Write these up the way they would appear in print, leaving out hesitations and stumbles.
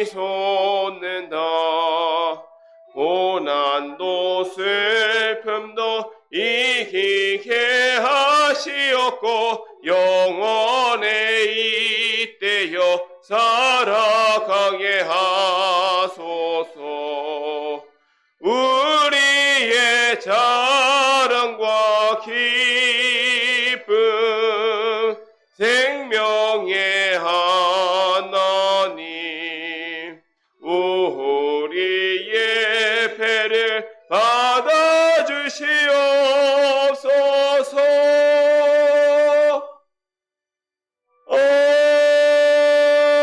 솟는다. 고난도 슬픔도 이기게 하시었고 영원의 이때여 살아가게 하소서. 우리의 자랑과 기쁨 생명의 하나님, 우리의 배를 받아주시옵소서.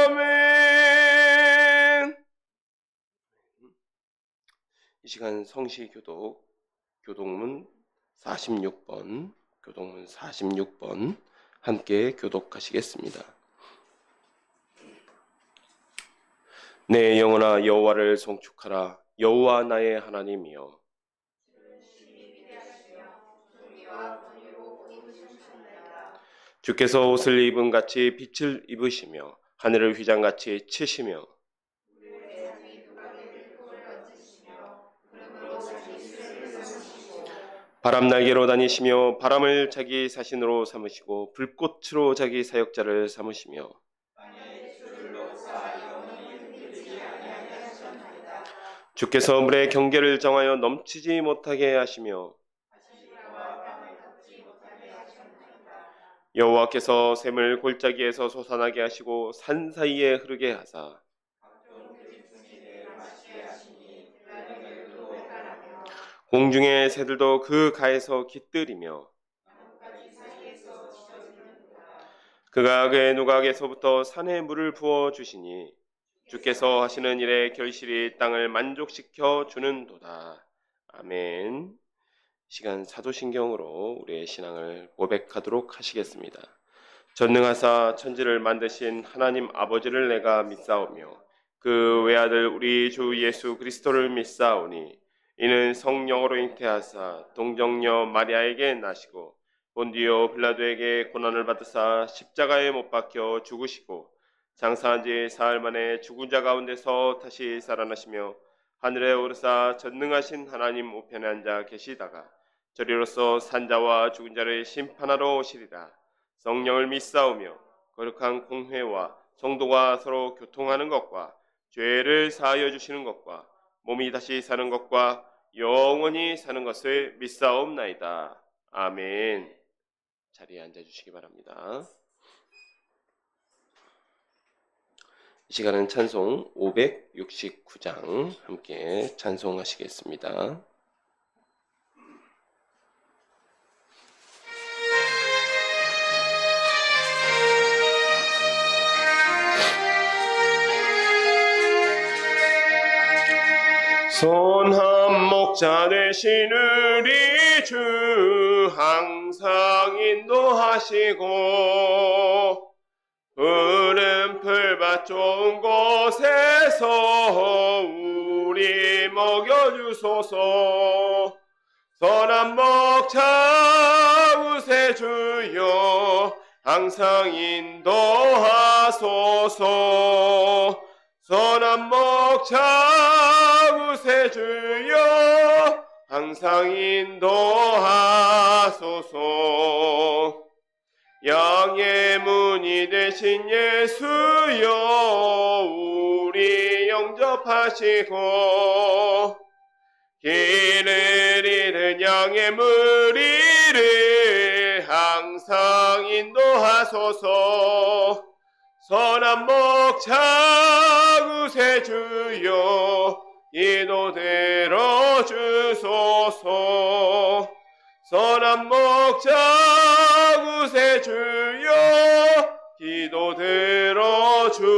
아멘. 이 시간 성시 교독문 46번 함께 교독하시겠습니다. 내 영혼아 여호와를 송축하라. 여호와 나의 하나님이여. 주께서 옷을 입은 같이 빛을 입으시며 하늘을 휘장같이 치시며 바람 날개로 다니시며 바람을 자기 사신으로 삼으시고 불꽃으로 자기 사역자를 삼으시며 주께서 물의 경계를 정하여 넘치지 못하게 하시며 여호와께서 샘을 골짜기에서 솟아나게 하시고 산 사이에 흐르게 하사 공중의 새들도 그 가에서 깃들이며 그가 그의 누각에서부터 산에 물을 부어 주시니 주께서 하시는 일에 결실이 땅을 만족시켜 주는도다. 아멘. 시간 사도신경으로 우리의 신앙을 고백하도록 하시겠습니다. 전능하사 천지를 만드신 하나님 아버지를 내가 믿사오며 그 외아들 우리 주 예수 그리스도를 믿사오니 이는 성령으로 잉태하사 동정녀 마리아에게 나시고 본디오 빌라도에게 고난을 받으사 십자가에 못 박혀 죽으시고 장사한 지 사흘 만에 죽은 자 가운데서 다시 살아나시며 하늘에 오르사 전능하신 하나님 우편에 앉아 계시다가 저리로서 산자와 죽은 자를 심판하러 오시리라. 성령을 믿사오며 거룩한 공회와 성도가 서로 교통하는 것과 죄를 사하여 주시는 것과 몸이 다시 사는 것과 영원히 사는 것을 믿사옵나이다. 아멘. 자리에 앉아주시기 바랍니다. 이 시간은 찬송 569장 함께 찬송하시겠습니다. 선한 목자 되신 우리 주 항상 인도하시고 푸른 풀밭 좋은 곳에서 우리 먹여주소서. 선한 목자 우세주여 항상 인도하소서. 선한 목자 우세주여 항상 인도하소서. 양의 문이 되신 예수여 우리 영접하시고 길을 잃은 양의 무리를 항상 인도하소서. 선한 목자 구세주여 기도 들어주소서. 선한 목자 구세주여 기도 들어주소서.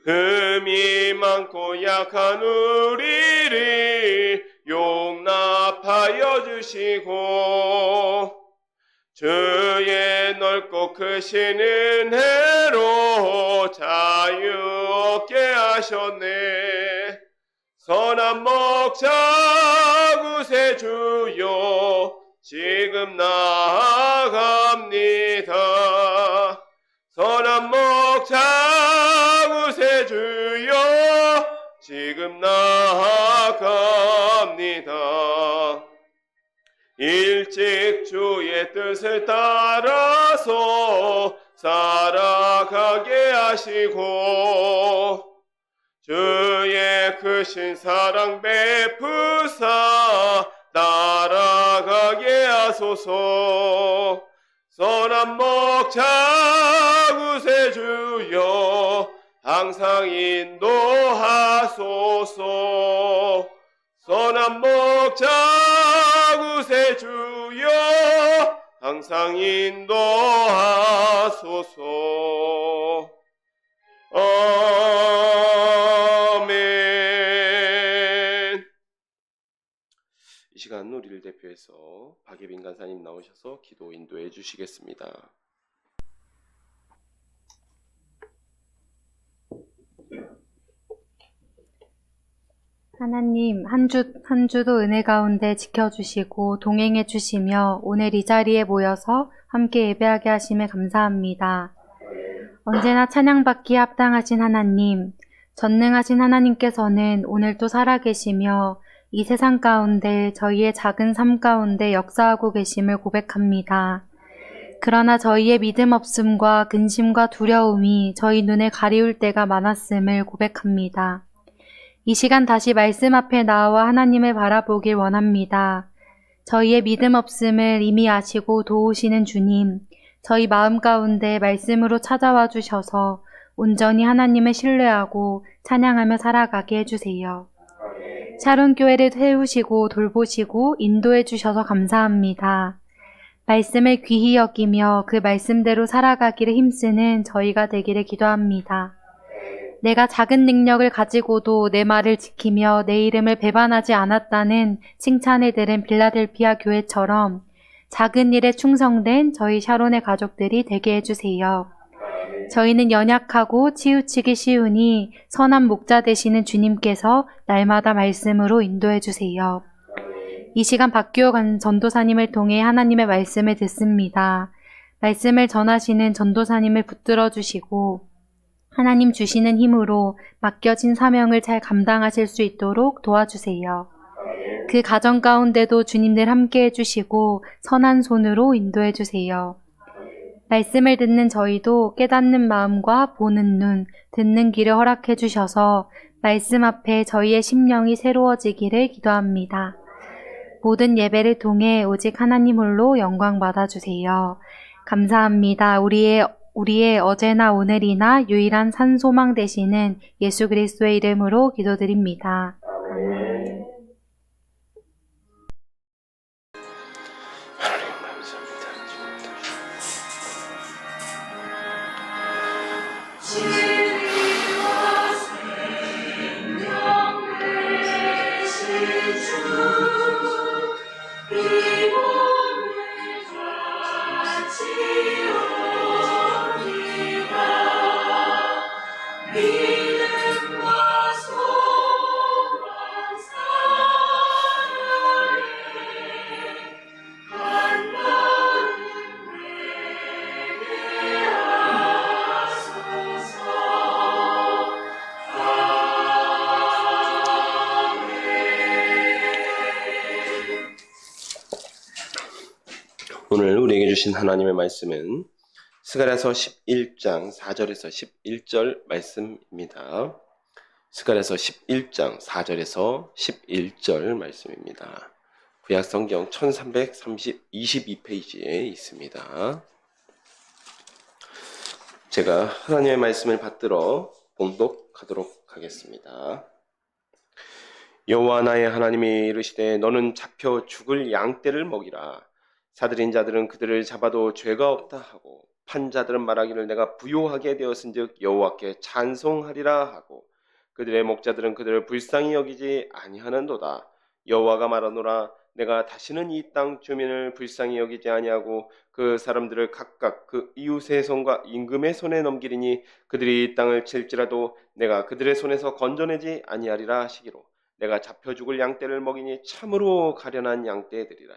흠이 많고 약한 우리를 용납하여 주시고 주의 넓고 크신 은혜로 자유 얻게 하셨네. 선한 목자 구세주여 지금 나아갑니다. 선한 목자 지금 나아갑니다. 일찍 주의 뜻을 따라서 살아가게 하시고 주의 크신 사랑 베푸사 따라가게 하소서. 선한 목자 구세주여 항상 인도하소서. 선한 목자 구세주여 항상 인도하소서. 아멘. 이 시간 우리를 대표해서 박예빈 간사님 나오셔서 기도 인도해 주시겠습니다. 하나님, 한 주도 은혜 가운데 지켜주시고 동행해 주시며 오늘 이 자리에 모여서 함께 예배하게 하심에 감사합니다. 언제나 찬양받기에 합당하신 하나님, 전능하신 하나님께서는 오늘도 살아계시며 이 세상 가운데 저희의 작은 삶 가운데 역사하고 계심을 고백합니다. 그러나 저희의 믿음 없음과 근심과 두려움이 저희 눈에 가리울 때가 많았음을 고백합니다. 이 시간 다시 말씀 앞에 나와 하나님을 바라보길 원합니다. 저희의 믿음 없음을 이미 아시고 도우시는 주님, 저희 마음 가운데 말씀으로 찾아와 주셔서 온전히 하나님을 신뢰하고 찬양하며 살아가게 해주세요. 샤론교회를 세우시고 돌보시고 인도해 주셔서 감사합니다. 말씀을 귀히 여기며 그 말씀대로 살아가기를 힘쓰는 저희가 되기를 기도합니다. 내가 작은 능력을 가지고도 내 말을 지키며 내 이름을 배반하지 않았다는 칭찬을 들은 빌라델피아 교회처럼 작은 일에 충성된 저희 샤론의 가족들이 되게 해주세요. 저희는 연약하고 치우치기 쉬우니 선한 목자 되시는 주님께서 날마다 말씀으로 인도해 주세요. 이 시간 박규호 전도사님을 통해 하나님의 말씀을 듣습니다. 말씀을 전하시는 전도사님을 붙들어 주시고 하나님 주시는 힘으로 맡겨진 사명을 잘 감당하실 수 있도록 도와주세요. 그 가정 가운데도 주님들 함께 해주시고 선한 손으로 인도해 주세요. 말씀을 듣는 저희도 깨닫는 마음과 보는 눈, 듣는 귀를 허락해 주셔서 말씀 앞에 저희의 심령이 새로워지기를 기도합니다. 모든 예배를 통해 오직 하나님 홀로 영광 받아주세요. 감사합니다. 우리의 어제나 오늘이나 유일한 산소망 되시는 예수 그리스도의 이름으로 기도드립니다. 아멘. 하나님 감사합니다. 오늘 우리에게 주신 하나님의 말씀은 스가랴서 11장 4절에서 11절 말씀입니다. 스가랴서 11장 4절에서 11절 말씀입니다. 구약성경 1322페이지에 있습니다. 제가 하나님의 말씀을 받들어 봉독하도록 하겠습니다. 여호와 나의 하나님이 이르시되 너는 잡혀 죽을 양떼를 먹이라. 사들인 자들은 그들을 잡아도 죄가 없다 하고 판자들은 말하기를 내가 부요하게 되었은즉 여호와께 찬송하리라 하고 그들의 목자들은 그들을 불쌍히 여기지 아니하는도다. 여호와가 말하노라 내가 다시는 이 땅 주민을 불쌍히 여기지 아니하고 그 사람들을 각각 그 이웃의 손과 임금의 손에 넘기리니 그들이 이 땅을 칠지라도 내가 그들의 손에서 건져내지 아니하리라 하시기로 내가 잡혀 죽을 양떼를 먹이니 참으로 가련한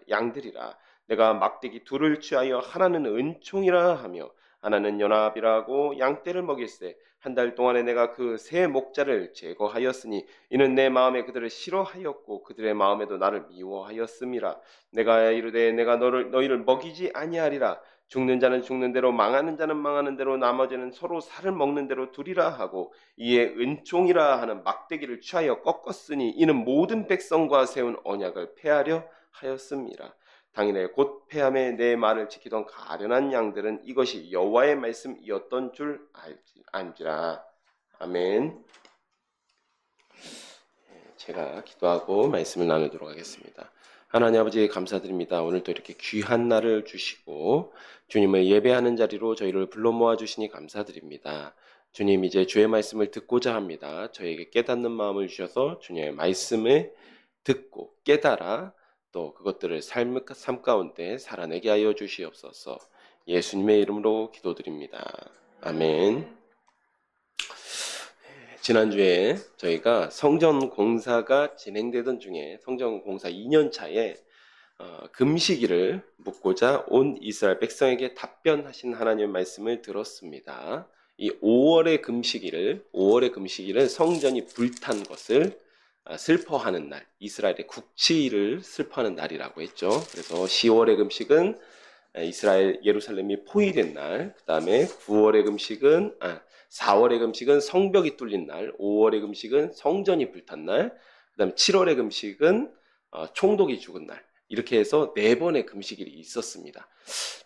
양들이라. 내가 막대기 둘을 취하여 하나는 은총이라 하며 하나는 연합이라고 양떼를 먹일세. 한 달 동안에 내가 그 세 목자를 제거하였으니 이는 내 마음에 그들을 싫어하였고 그들의 마음에도 나를 미워하였음이라. 내가 이르되 내가 너희를 먹이지 아니하리라. 죽는 자는 죽는 대로 망하는 자는 망하는 대로 나머지는 서로 살을 먹는 대로 두리라 하고 이에 은총이라 하는 막대기를 취하여 꺾었으니 이는 모든 백성과 세운 언약을 폐하려 하였음이라. 당일에 곧 폐함에 내 말을 지키던 가련한 양들은 이것이 여호와의 말씀이었던 줄 알지라. 아멘. 제가 기도하고 말씀을 나누도록 하겠습니다. 하나님 아버지 감사드립니다. 오늘도 이렇게 귀한 날을 주시고 주님을 예배하는 자리로 저희를 불러 모아 주시니 감사드립니다. 주님, 이제 주의 말씀을 듣고자 합니다. 저에게 깨닫는 마음을 주셔서 주님의 말씀을 듣고 깨달아 또 그것들을 삶 가운데 살아내게 하여 주시옵소서. 예수님의 이름으로 기도드립니다. 아멘. 지난주에 저희가 성전 공사가 진행되던 중에 성전 공사 2년 차에 금식일을 묻고자 온 이스라엘 백성에게 답변하신 하나님의 말씀을 들었습니다. 이 5월의 금식일은 성전이 불탄 것을 슬퍼하는 날, 이스라엘의 국치를 슬퍼하는 날이라고 했죠. 그래서 10월의 금식은 이스라엘 예루살렘이 포위된 날, 그 다음에 4월의 금식은 성벽이 뚫린 날, 5월의 금식은 성전이 불탄 날, 그 다음에 7월의 금식은 총독이 죽은 날. 이렇게 해서 4번의 금식일이 있었습니다.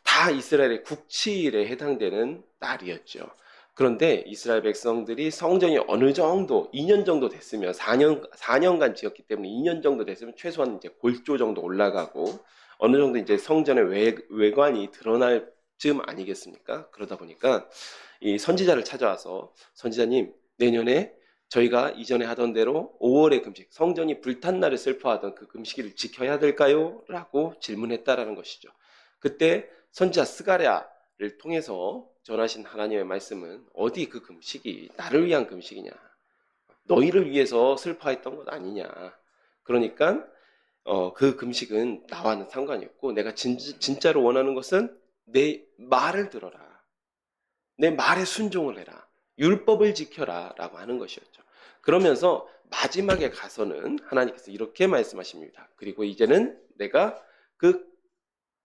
다 이스라엘의 국치일에 해당되는 날이었죠. 그런데 이스라엘 백성들이 성전이 어느 정도 2년 정도 됐으면 4년간 지었기 때문에 2년 정도 됐으면 최소한 이제 골조 정도 올라가고 어느 정도 이제 성전의 외관이 드러날 쯤 아니겠습니까? 그러다 보니까 이 선지자를 찾아와서 선지자님, 내년에 저희가 이전에 하던 대로 5월의 금식, 성전이 불탄 날을 슬퍼하던 그 금식일을 지켜야 될까요? 라고 질문했다라는 것이죠. 그때 선지자 스가랴를 통해서 전하신 하나님의 말씀은 어디 그 금식이 나를 위한 금식이냐? 너희를 위해서 슬퍼했던 것 아니냐? 그러니까 그 금식은 나와는 상관이 없고 내가 진짜로 원하는 것은 내 말을 들어라. 내 말에 순종을 해라. 율법을 지켜라 라고 하는 것이었죠. 그러면서 마지막에 가서는 하나님께서 이렇게 말씀하십니다. 그리고 이제는 내가 그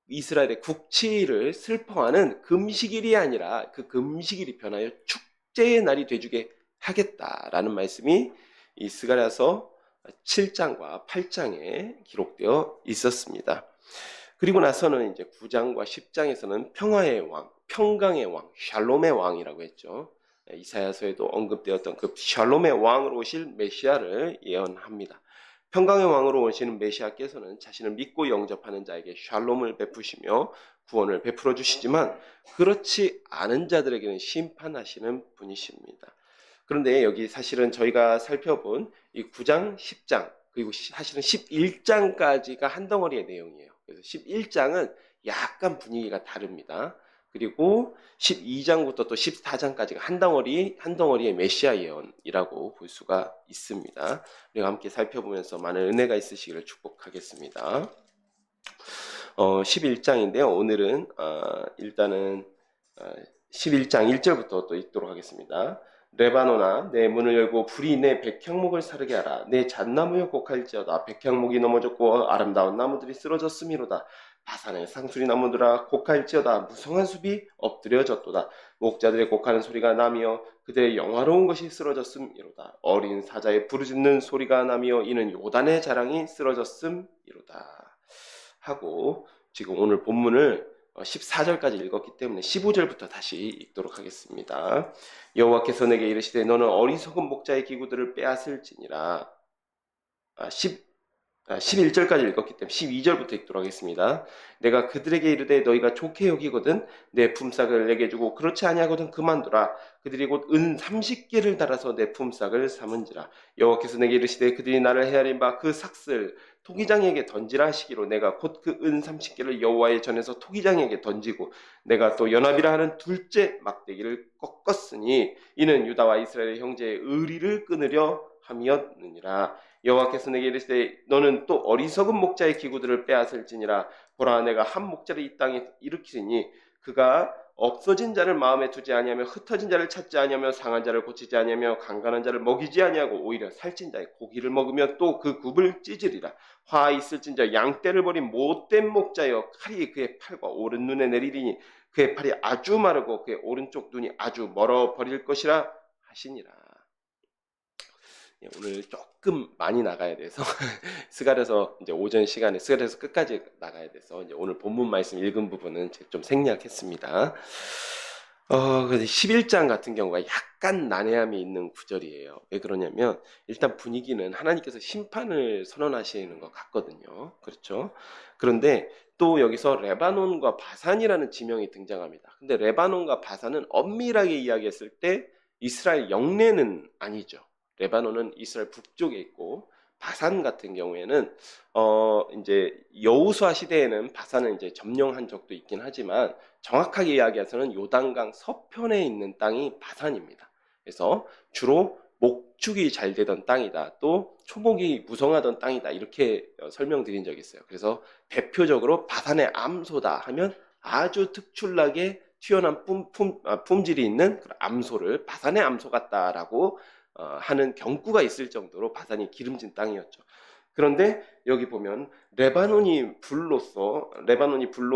이스라엘의 국치를 슬퍼하는 금식일이 아니라 그 금식일이 변하여 축제의 날이 되주게 하겠다라는 말씀이 이 스가랴서 7장과 8장에 기록되어 있었습니다. 그리고 나서는 이제 9장과 10장에서는 평화의 왕, 평강의 왕, 샬롬의 왕이라고 했죠. 이사야서에도 언급되었던 그 샬롬의 왕으로 오실 메시아를 예언합니다. 평강의 왕으로 오시는 메시아께서는 자신을 믿고 영접하는 자에게 샬롬을 베푸시며 구원을 베풀어 주시지만 그렇지 않은 자들에게는 심판하시는 분이십니다. 그런데 여기 사실은 저희가 살펴본 이 9장, 10장 그리고 사실은 11장까지가 한 덩어리의 내용이에요. 그래서 11장은 약간 분위기가 다릅니다. 그리고 12장부터 또 14장까지가 한 덩어리의 메시아 예언이라고 볼 수가 있습니다. 우리가 함께 살펴보면서 많은 은혜가 있으시기를 축복하겠습니다. 11장인데요. 오늘은 일단은 11장 1절부터 또 읽도록 하겠습니다. 레바노나 내 문을 열고 불이 내 백향목을 사르게 하라. 내 잣나무여 곡할지어다. 백향목이 넘어졌고 아름다운 나무들이 쓰러졌음이로다. 바산의 상수리 나무들아 곡할지어다. 무성한 숲이 엎드려졌도다. 목자들의 곡하는 소리가 나며 그들의 영화로운 것이 쓰러졌음이로다. 어린 사자의 부르짖는 소리가 나며 이는 요단의 자랑이 쓰러졌음이로다. 하고 지금 오늘 본문을 14절까지 읽었기 때문에 15절부터 다시 읽도록 하겠습니다. 여호와께서 내게 이르시되 너는 어리석은 목자의 기구들을 빼앗을지니라. 11절까지 읽었기 때문에 12절부터 읽도록 하겠습니다. 내가 그들에게 이르되 너희가 좋게 여기거든 내 품삯을 내게 주고 그렇지 아니하거든 그만두라. 그들이 곧 은 30개를 달아서 내 품삯을 삼은지라. 여호와께서 내게 이르시되 그들이 나를 헤아린 바 그 삭슬 토기장에게 던지라 하시기로 내가 곧 그 은 30개를 여호와의 전에서 토기장에게 던지고 내가 또 연합이라 하는 둘째 막대기를 꺾었으니 이는 유다와 이스라엘의 형제의 의리를 끊으려 함이었느니라. 여호와께서 내게 이르시되 너는 또 어리석은 목자의 기구들을 빼앗을지니라. 보라 내가 한 목자를 이 땅에 일으키리니 그가 없어진 자를 마음에 두지 아니하며 흩어진 자를 찾지 아니하며 상한 자를 고치지 아니하며 강간한 자를 먹이지 아니하고 오히려 살찐 자의 고기를 먹으며 또 그 굽을 찢으리라. 화 있을진저 양떼를 버린 못된 목자여 칼이 그의 팔과 오른 눈에 내리리니 그의 팔이 아주 마르고 그의 오른쪽 눈이 아주 멀어 버릴 것이라 하시니라. 오늘 조금 많이 나가야 돼서 스갈에서 이제 오전 시간에 스갈에서 끝까지 나가야 돼서 이제 오늘 본문 말씀 읽은 부분은 좀 생략했습니다. 근데 11장 같은 경우가 약간 난해함이 있는 구절이에요. 왜 그러냐면 일단 분위기는 하나님께서 심판을 선언하시는 것 같거든요. 그렇죠? 그런데 또 여기서 레바논과 바산이라는 지명이 등장합니다. 근데 레바논과 바산은 엄밀하게 이야기했을 때 이스라엘 영내는 아니죠. 레바논은 이스라엘 북쪽에 있고 바산 같은 경우에는 이제 여호수아 시대에는 바산을 이제 점령한 적도 있긴 하지만 정확하게 이야기해서는 요단강 서편에 있는 땅이 바산입니다. 그래서 주로 목축이 잘 되던 땅이다. 또 초목이 무성하던 땅이다. 이렇게 설명드린 적이 있어요. 그래서 대표적으로 바산의 암소다 하면 아주 특출나게 튀어나온 품질이 있는 암소를 바산의 암소 같다라고 하는 경구가 있을 정도로 바산이 기름진 땅이었죠. 그런데 여기 보면 레바논이 불로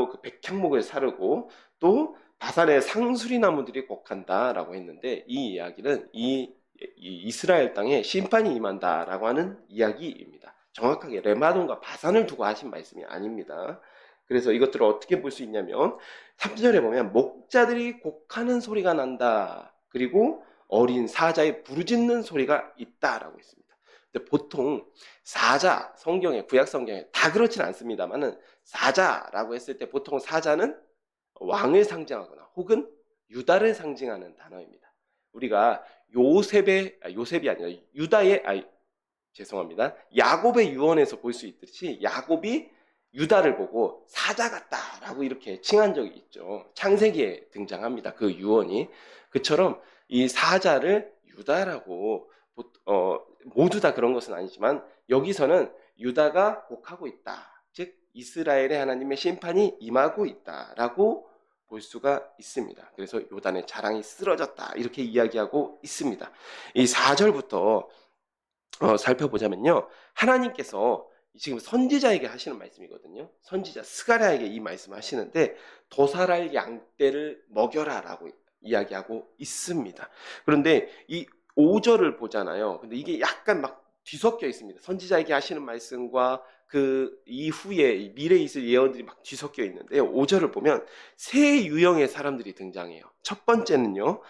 그 백향목을 사르고 또 바산의 상수리 나무들이 곡한다라고 했는데 이 이야기는 이 이스라엘 땅에 심판이 임한다라고 하는 이야기입니다. 정확하게 레바논과 바산을 두고 하신 말씀이 아닙니다. 그래서 이것들을 어떻게 볼 수 있냐면 3절에 보면 목자들이 곡하는 소리가 난다. 그리고 어린 사자의 부르짖는 소리가 있다라고 있습니다. 근데 보통 사자 성경에 구약 성경에 다 그렇지는 않습니다만은 사자라고 했을 때 보통 사자는 왕을 상징하거나 혹은 유다를 상징하는 단어입니다. 우리가 요셉이 아니라 야곱의 유언에서 볼 수 있듯이 야곱이 유다를 보고 사자 같다라고 이렇게 칭한 적이 있죠. 창세기에 등장합니다. 그 유언이. 그처럼 이 사자를 유다라고 모두 다 그런 것은 아니지만 여기서는 유다가 곡하고 있다. 즉 이스라엘의 하나님의 심판이 임하고 있다라고 볼 수가 있습니다. 그래서 요단의 자랑이 쓰러졌다 이렇게 이야기하고 있습니다. 이 4절부터 살펴보자면요. 하나님께서 지금 선지자에게 하시는 말씀이거든요. 선지자 스가랴에게 이 말씀을 하시는데 도살할 양떼를 먹여라라고 이야기하고 있습니다. 그런데 이 5절을 보잖아요. 근데 이게 약간 막 뒤섞여 있습니다. 선지자에게 하시는 말씀과 그 이후에 미래에 있을 예언들이 막 뒤섞여 있는데요. 5절을 보면 세 유형의 사람들이 등장해요. 첫 번째는요.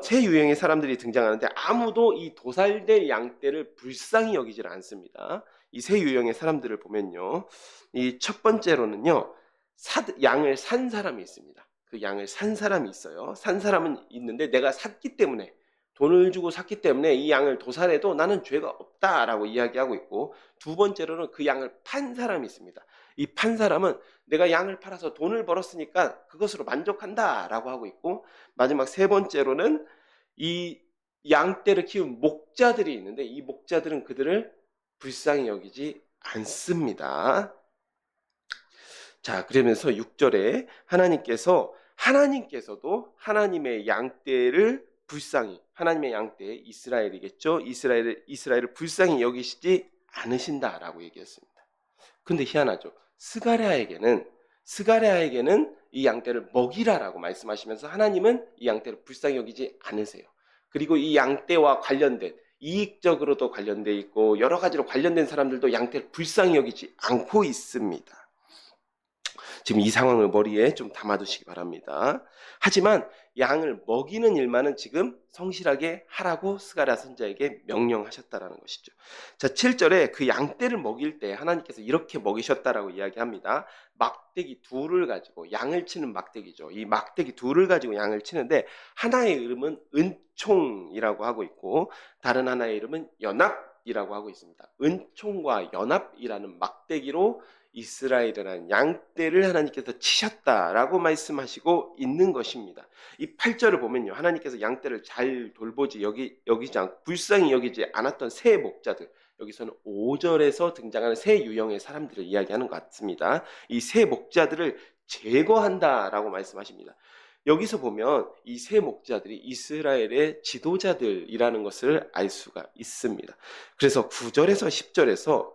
세 유형의 사람들이 등장하는데 아무도 이 도살될 양떼를 불쌍히 여기질 않습니다. 이 세 유형의 사람들을 보면요. 이 첫 번째로는요. 양을 산 사람이 있습니다. 그 양을 산 사람이 있어요. 산 사람은 있는데 내가 샀기 때문에 돈을 주고 샀기 때문에 이 양을 도살해도 나는 죄가 없다라고 이야기하고 있고 두 번째로는 그 양을 판 사람이 있습니다. 이 판 사람은 내가 양을 팔아서 돈을 벌었으니까 그것으로 만족한다라고 하고 있고 마지막 세 번째로는 이 양떼를 키운 목자들이 있는데 이 목자들은 그들을 불쌍히 여기지 않습니다. 자, 그러면서 6절에 하나님께서도 하나님의 양떼를 불쌍히, 하나님의 양떼 이스라엘이겠죠. 이스라엘을 불쌍히 여기시지 않으신다라고 얘기했습니다. 근데 희한하죠. 스가랴에게는 이 양떼를 먹이라라고 말씀하시면서 하나님은 이 양떼를 불쌍히 여기지 않으세요. 그리고 이 양떼와 관련된 이익적으로도 관련돼 있고 여러 가지로 관련된 사람들도 양떼를 불쌍히 여기지 않고 있습니다. 지금 이 상황을 머리에 좀 담아두시기 바랍니다. 하지만 양을 먹이는 일만은 지금 성실하게 하라고 스가랴 선지자에게 명령하셨다라는 것이죠. 자, 7절에 그 양떼를 먹일 때 하나님께서 이렇게 먹이셨다라고 이야기합니다. 막대기 둘을 가지고 양을 치는 막대기죠. 이 막대기 둘을 가지고 양을 치는데 하나의 이름은 은총이라고 하고 있고 다른 하나의 이름은 연합이라고 하고 있습니다. 은총과 연합이라는 막대기로 이스라엘이라는 양떼를 하나님께서 치셨다라고 말씀하시고 있는 것입니다. 이 8절을 보면요. 하나님께서 양떼를 잘 돌보지 여기지 않고 불쌍히 여기지 않았던 새 목자들, 여기서는 5절에서 등장하는 새 유형의 사람들을 이야기하는 것 같습니다. 이 새 목자들을 제거한다라고 말씀하십니다. 여기서 보면 이 세 목자들이 이스라엘의 지도자들이라는 것을 알 수가 있습니다. 그래서 9절에서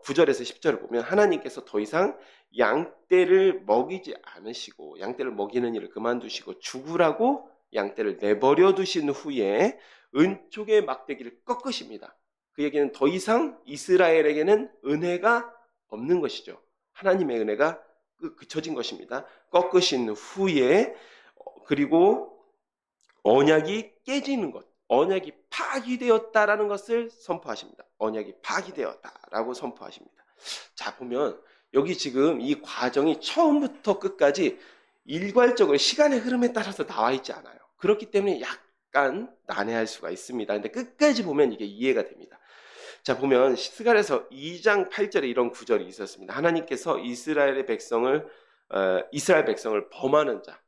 10절을 보면 하나님께서 더 이상 양떼를 먹이지 않으시고 양떼를 먹이는 일을 그만두시고 죽으라고 양떼를 내버려 두신 후에 은촉의 막대기를 꺾으십니다. 그 얘기는 더 이상 이스라엘에게는 은혜가 없는 것이죠. 하나님의 은혜가 그쳐진 것입니다. 꺾으신 후에 그리고 언약이 깨지는 것, 언약이 파기되었다라는 것을 선포하십니다. 언약이 파기되었다라고 선포하십니다. 자, 보면 여기 지금 이 과정이 처음부터 끝까지 일괄적으로 시간의 흐름에 따라서 나와 있지 않아요. 그렇기 때문에 약간 난해할 수가 있습니다. 근데 끝까지 보면 이게 이해가 됩니다. 자, 보면 스가랴서 2장 8절에 이런 구절이 있었습니다. 하나님께서 이스라엘 백성을 범하는 자,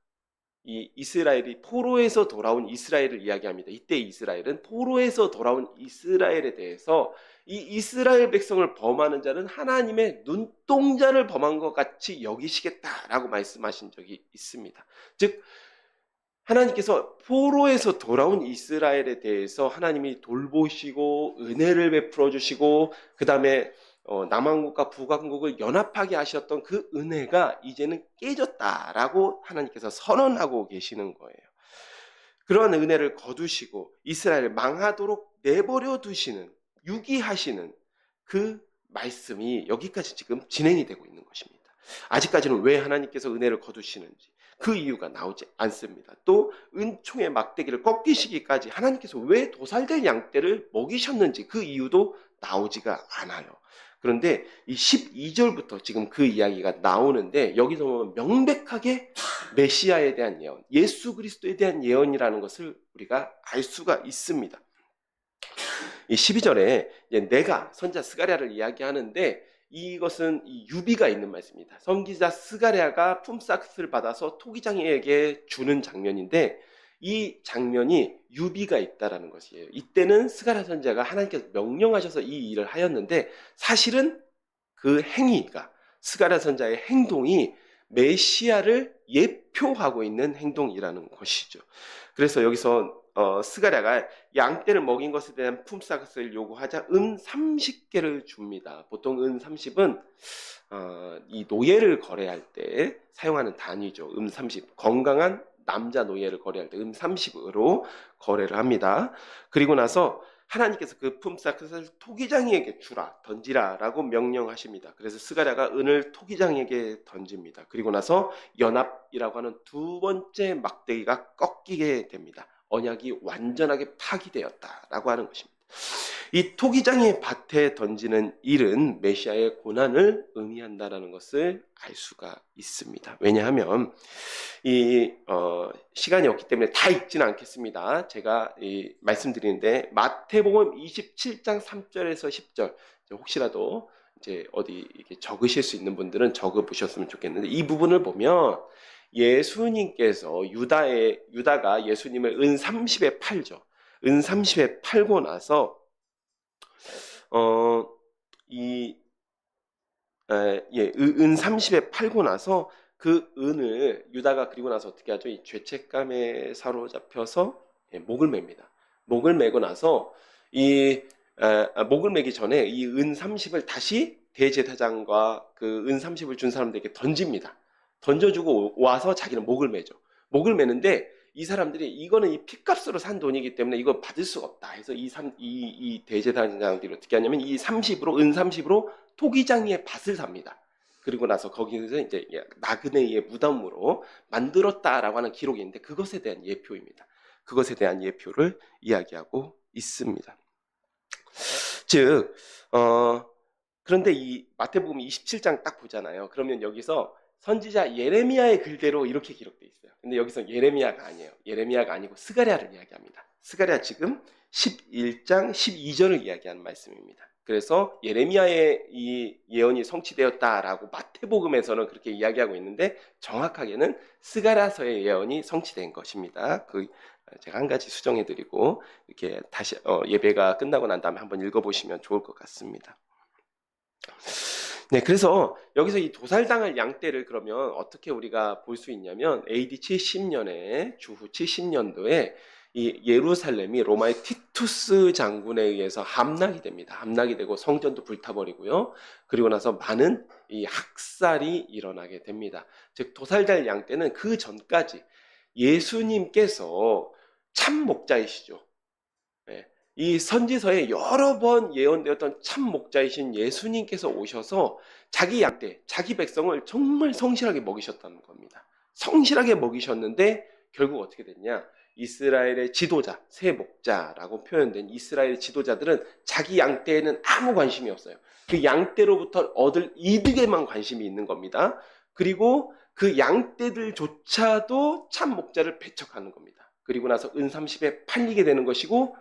이 이스라엘이 포로에서 돌아온 이스라엘을 이야기합니다. 이때 이스라엘은 포로에서 돌아온 이스라엘에 대해서 이 이스라엘 백성을 범하는 자는 하나님의 눈동자를 범한 것 같이 여기시겠다라고 말씀하신 적이 있습니다. 즉 하나님께서 포로에서 돌아온 이스라엘에 대해서 하나님이 돌보시고 은혜를 베풀어 주시고 그 다음에 남왕국과 북왕국을 연합하게 하셨던 그 은혜가 이제는 깨졌다라고 하나님께서 선언하고 계시는 거예요. 그러한 은혜를 거두시고 이스라엘을 망하도록 내버려 두시는, 유기하시는 그 말씀이 여기까지 지금 진행이 되고 있는 것입니다. 아직까지는 왜 하나님께서 은혜를 거두시는지 그 이유가 나오지 않습니다. 또 은총의 막대기를 꺾이시기까지 하나님께서 왜 도살될 양떼를 먹이셨는지 그 이유도 나오지가 않아요. 그런데 이 12절부터 지금 그 이야기가 나오는데 여기서 보면 명백하게 메시아에 대한 예언, 예수 그리스도에 대한 예언이라는 것을 우리가 알 수가 있습니다. 이 12절에 내가 선지자 스가랴를 이야기하는데 이것은 유비가 있는 말씀입니다. 선지자 스가랴가 품삯을 받아서 토기장에게 주는 장면인데 이 장면이 유비가 있다라는 것이에요. 이때는 스가랴 선지자가 하나님께서 명령하셔서 이 일을 하였는데 사실은 그 행위가 스가랴 선지자의 행동이 메시아를 예표하고 있는 행동이라는 것이죠. 그래서 여기서 스가랴가 양떼를 먹인 것에 대한 품삯을 요구하자 30개를 줍니다. 보통 30은 이 노예를 거래할 때 사용하는 단위죠. 30. 건강한 남자 노예를 거래할 때 30으로 거래를 합니다. 그리고 나서 하나님께서 그 품삯을 토기장이에게 주라, 던지라라고 명령하십니다. 그래서 스가랴가 은을 토기장에게 던집니다. 그리고 나서 연합이라고 하는 두 번째 막대기가 꺾이게 됩니다. 언약이 완전하게 파기되었다라고 하는 것입니다. 이 토기장의 밭에 던지는 일은 메시아의 고난을 의미한다라는 것을 알 수가 있습니다. 왜냐하면 이 시간이 없기 때문에 다 읽지는 않겠습니다. 제가 말씀드리는데 마태복음 27장 3절에서 10절 혹시라도 이제 어디 이렇게 적으실 수 있는 분들은 적어 보셨으면 좋겠는데 이 부분을 보면 예수님께서 유다가 예수님을 은 30에 팔죠. 은 30에 팔고 나서 은 30에 팔고 나서 그 은을 유다가 그리고 나서 어떻게 하죠? 이 죄책감에 사로잡혀서 목을 맵니다. 목을 메고 나서 목을 메기 전에 이 은 30을 다시 대제사장과 그 은 30을 준 사람들에게 던집니다. 던져주고 와서 자기는 목을 매죠. 목을 매는데 이 사람들이 이거는 이 핏값으로 산 돈이기 때문에 이거 받을 수가 없다 해서 이 대제사장들이 어떻게 하냐면 이 30으로 은 30으로 토기장이의 밭을 삽니다. 그리고 나서 거기서 이제 나그네의 무덤으로 만들었다라고 하는 기록이 있는데 그것에 대한 예표입니다. 그것에 대한 예표를 이야기하고 있습니다. 즉 그런데 이 마태복음 27장 딱 보잖아요. 그러면 여기서 선지자 예레미야의 글대로 이렇게 기록되어 있어요. 근데 여기서 예레미야가 아니에요. 예레미야가 아니고 스가랴를 이야기합니다. 스가랴 지금 11장 12절을 이야기하는 말씀입니다. 그래서 예레미야의 이 예언이 성취되었다라고 마태복음에서는 그렇게 이야기하고 있는데 정확하게는 스가랴서의 예언이 성취된 것입니다. 제가 한 가지 수정해드리고 이렇게 다시 예배가 끝나고 난 다음에 한번 읽어보시면 좋을 것 같습니다. 네, 그래서 여기서 이 도살당할 양떼를 그러면 어떻게 우리가 볼 수 있냐면 AD 70년에 주후 70년도에 이 예루살렘이 로마의 티투스 장군에 의해서 함락이 됩니다. 함락이 되고 성전도 불타버리고요. 그리고 나서 많은 이 학살이 일어나게 됩니다. 즉 도살될 양떼는 그 전까지 예수님께서 참 목자이시죠. 예, 이 선지서에 여러 번 예언되었던 참 목자이신 예수님께서 오셔서 자기 양떼, 자기 백성을 정말 성실하게 먹이셨다는 겁니다. 성실하게 먹이셨는데 결국 어떻게 됐냐? 이스라엘의 지도자, 새 목자라고 표현된 이스라엘의 지도자들은 자기 양떼에는 아무 관심이 없어요. 그 양떼로부터 얻을 이득에만 관심이 있는 겁니다. 그리고 그 양떼들조차도 참 목자를 배척하는 겁니다. 그리고 나서 은삼십에 팔리게 되는 것이고,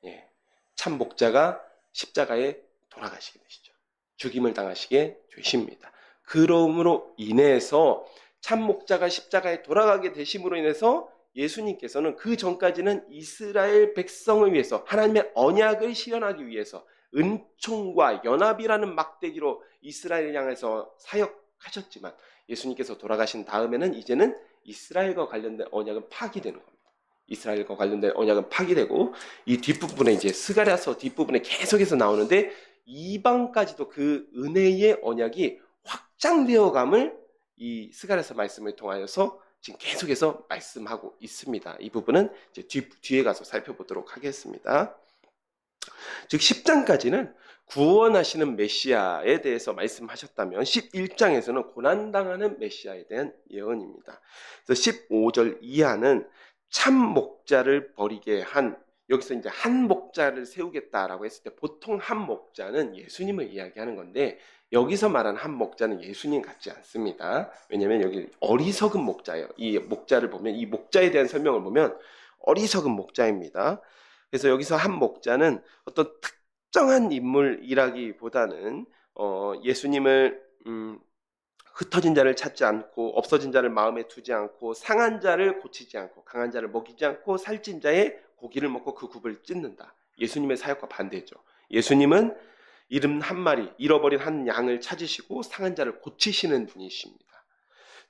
예, 참 목자가 십자가에 돌아가시게 되시죠. 죽임을 당하시게 되십니다. 그러므로 인해서 참 목자가 십자가에 돌아가게 되심으로 인해서 예수님께서는 그 전까지는 이스라엘 백성을 위해서 하나님의 언약을 실현하기 위해서 은총과 연합이라는 막대기로 이스라엘을 향해서 사역하셨지만 예수님께서 돌아가신 다음에는 이제는 이스라엘과 관련된 언약은 파기되는 겁니다. 이스라엘과 관련된 언약은 파기되고 이 뒷부분에 이제 스가랴서 뒷부분에 계속해서 나오는데 이방까지도 그 은혜의 언약이 확장되어감을 이 스가랴서 말씀을 통하여서 지금 계속해서 말씀하고 있습니다. 이 부분은 이제 뒤에 가서 살펴보도록 하겠습니다. 즉 10장까지는 구원하시는 메시아에 대해서 말씀하셨다면 11장에서는 고난당하는 메시아에 대한 예언입니다. 그래서 15절 이하는 참 목자를 버리게 한, 여기서 이제 한 목자를 세우겠다라고 했을 때 보통 한 목자는 예수님을 이야기하는 건데 여기서 말한 한 목자는 예수님 같지 않습니다. 왜냐하면 여기 어리석은 목자예요. 이 목자를 보면, 이 목자에 대한 설명을 보면 어리석은 목자입니다. 그래서 여기서 한 목자는 어떤 특정한 인물이라기보다는 예수님을 흩어진 자를 찾지 않고 없어진 자를 마음에 두지 않고 상한 자를 고치지 않고 강한 자를 먹이지 않고 살찐 자의 고기를 먹고 그 굽을 찢는다. 예수님의 사역과 반대죠. 예수님은 이름 한 마리, 잃어버린 한 양을 찾으시고 상한 자를 고치시는 분이십니다.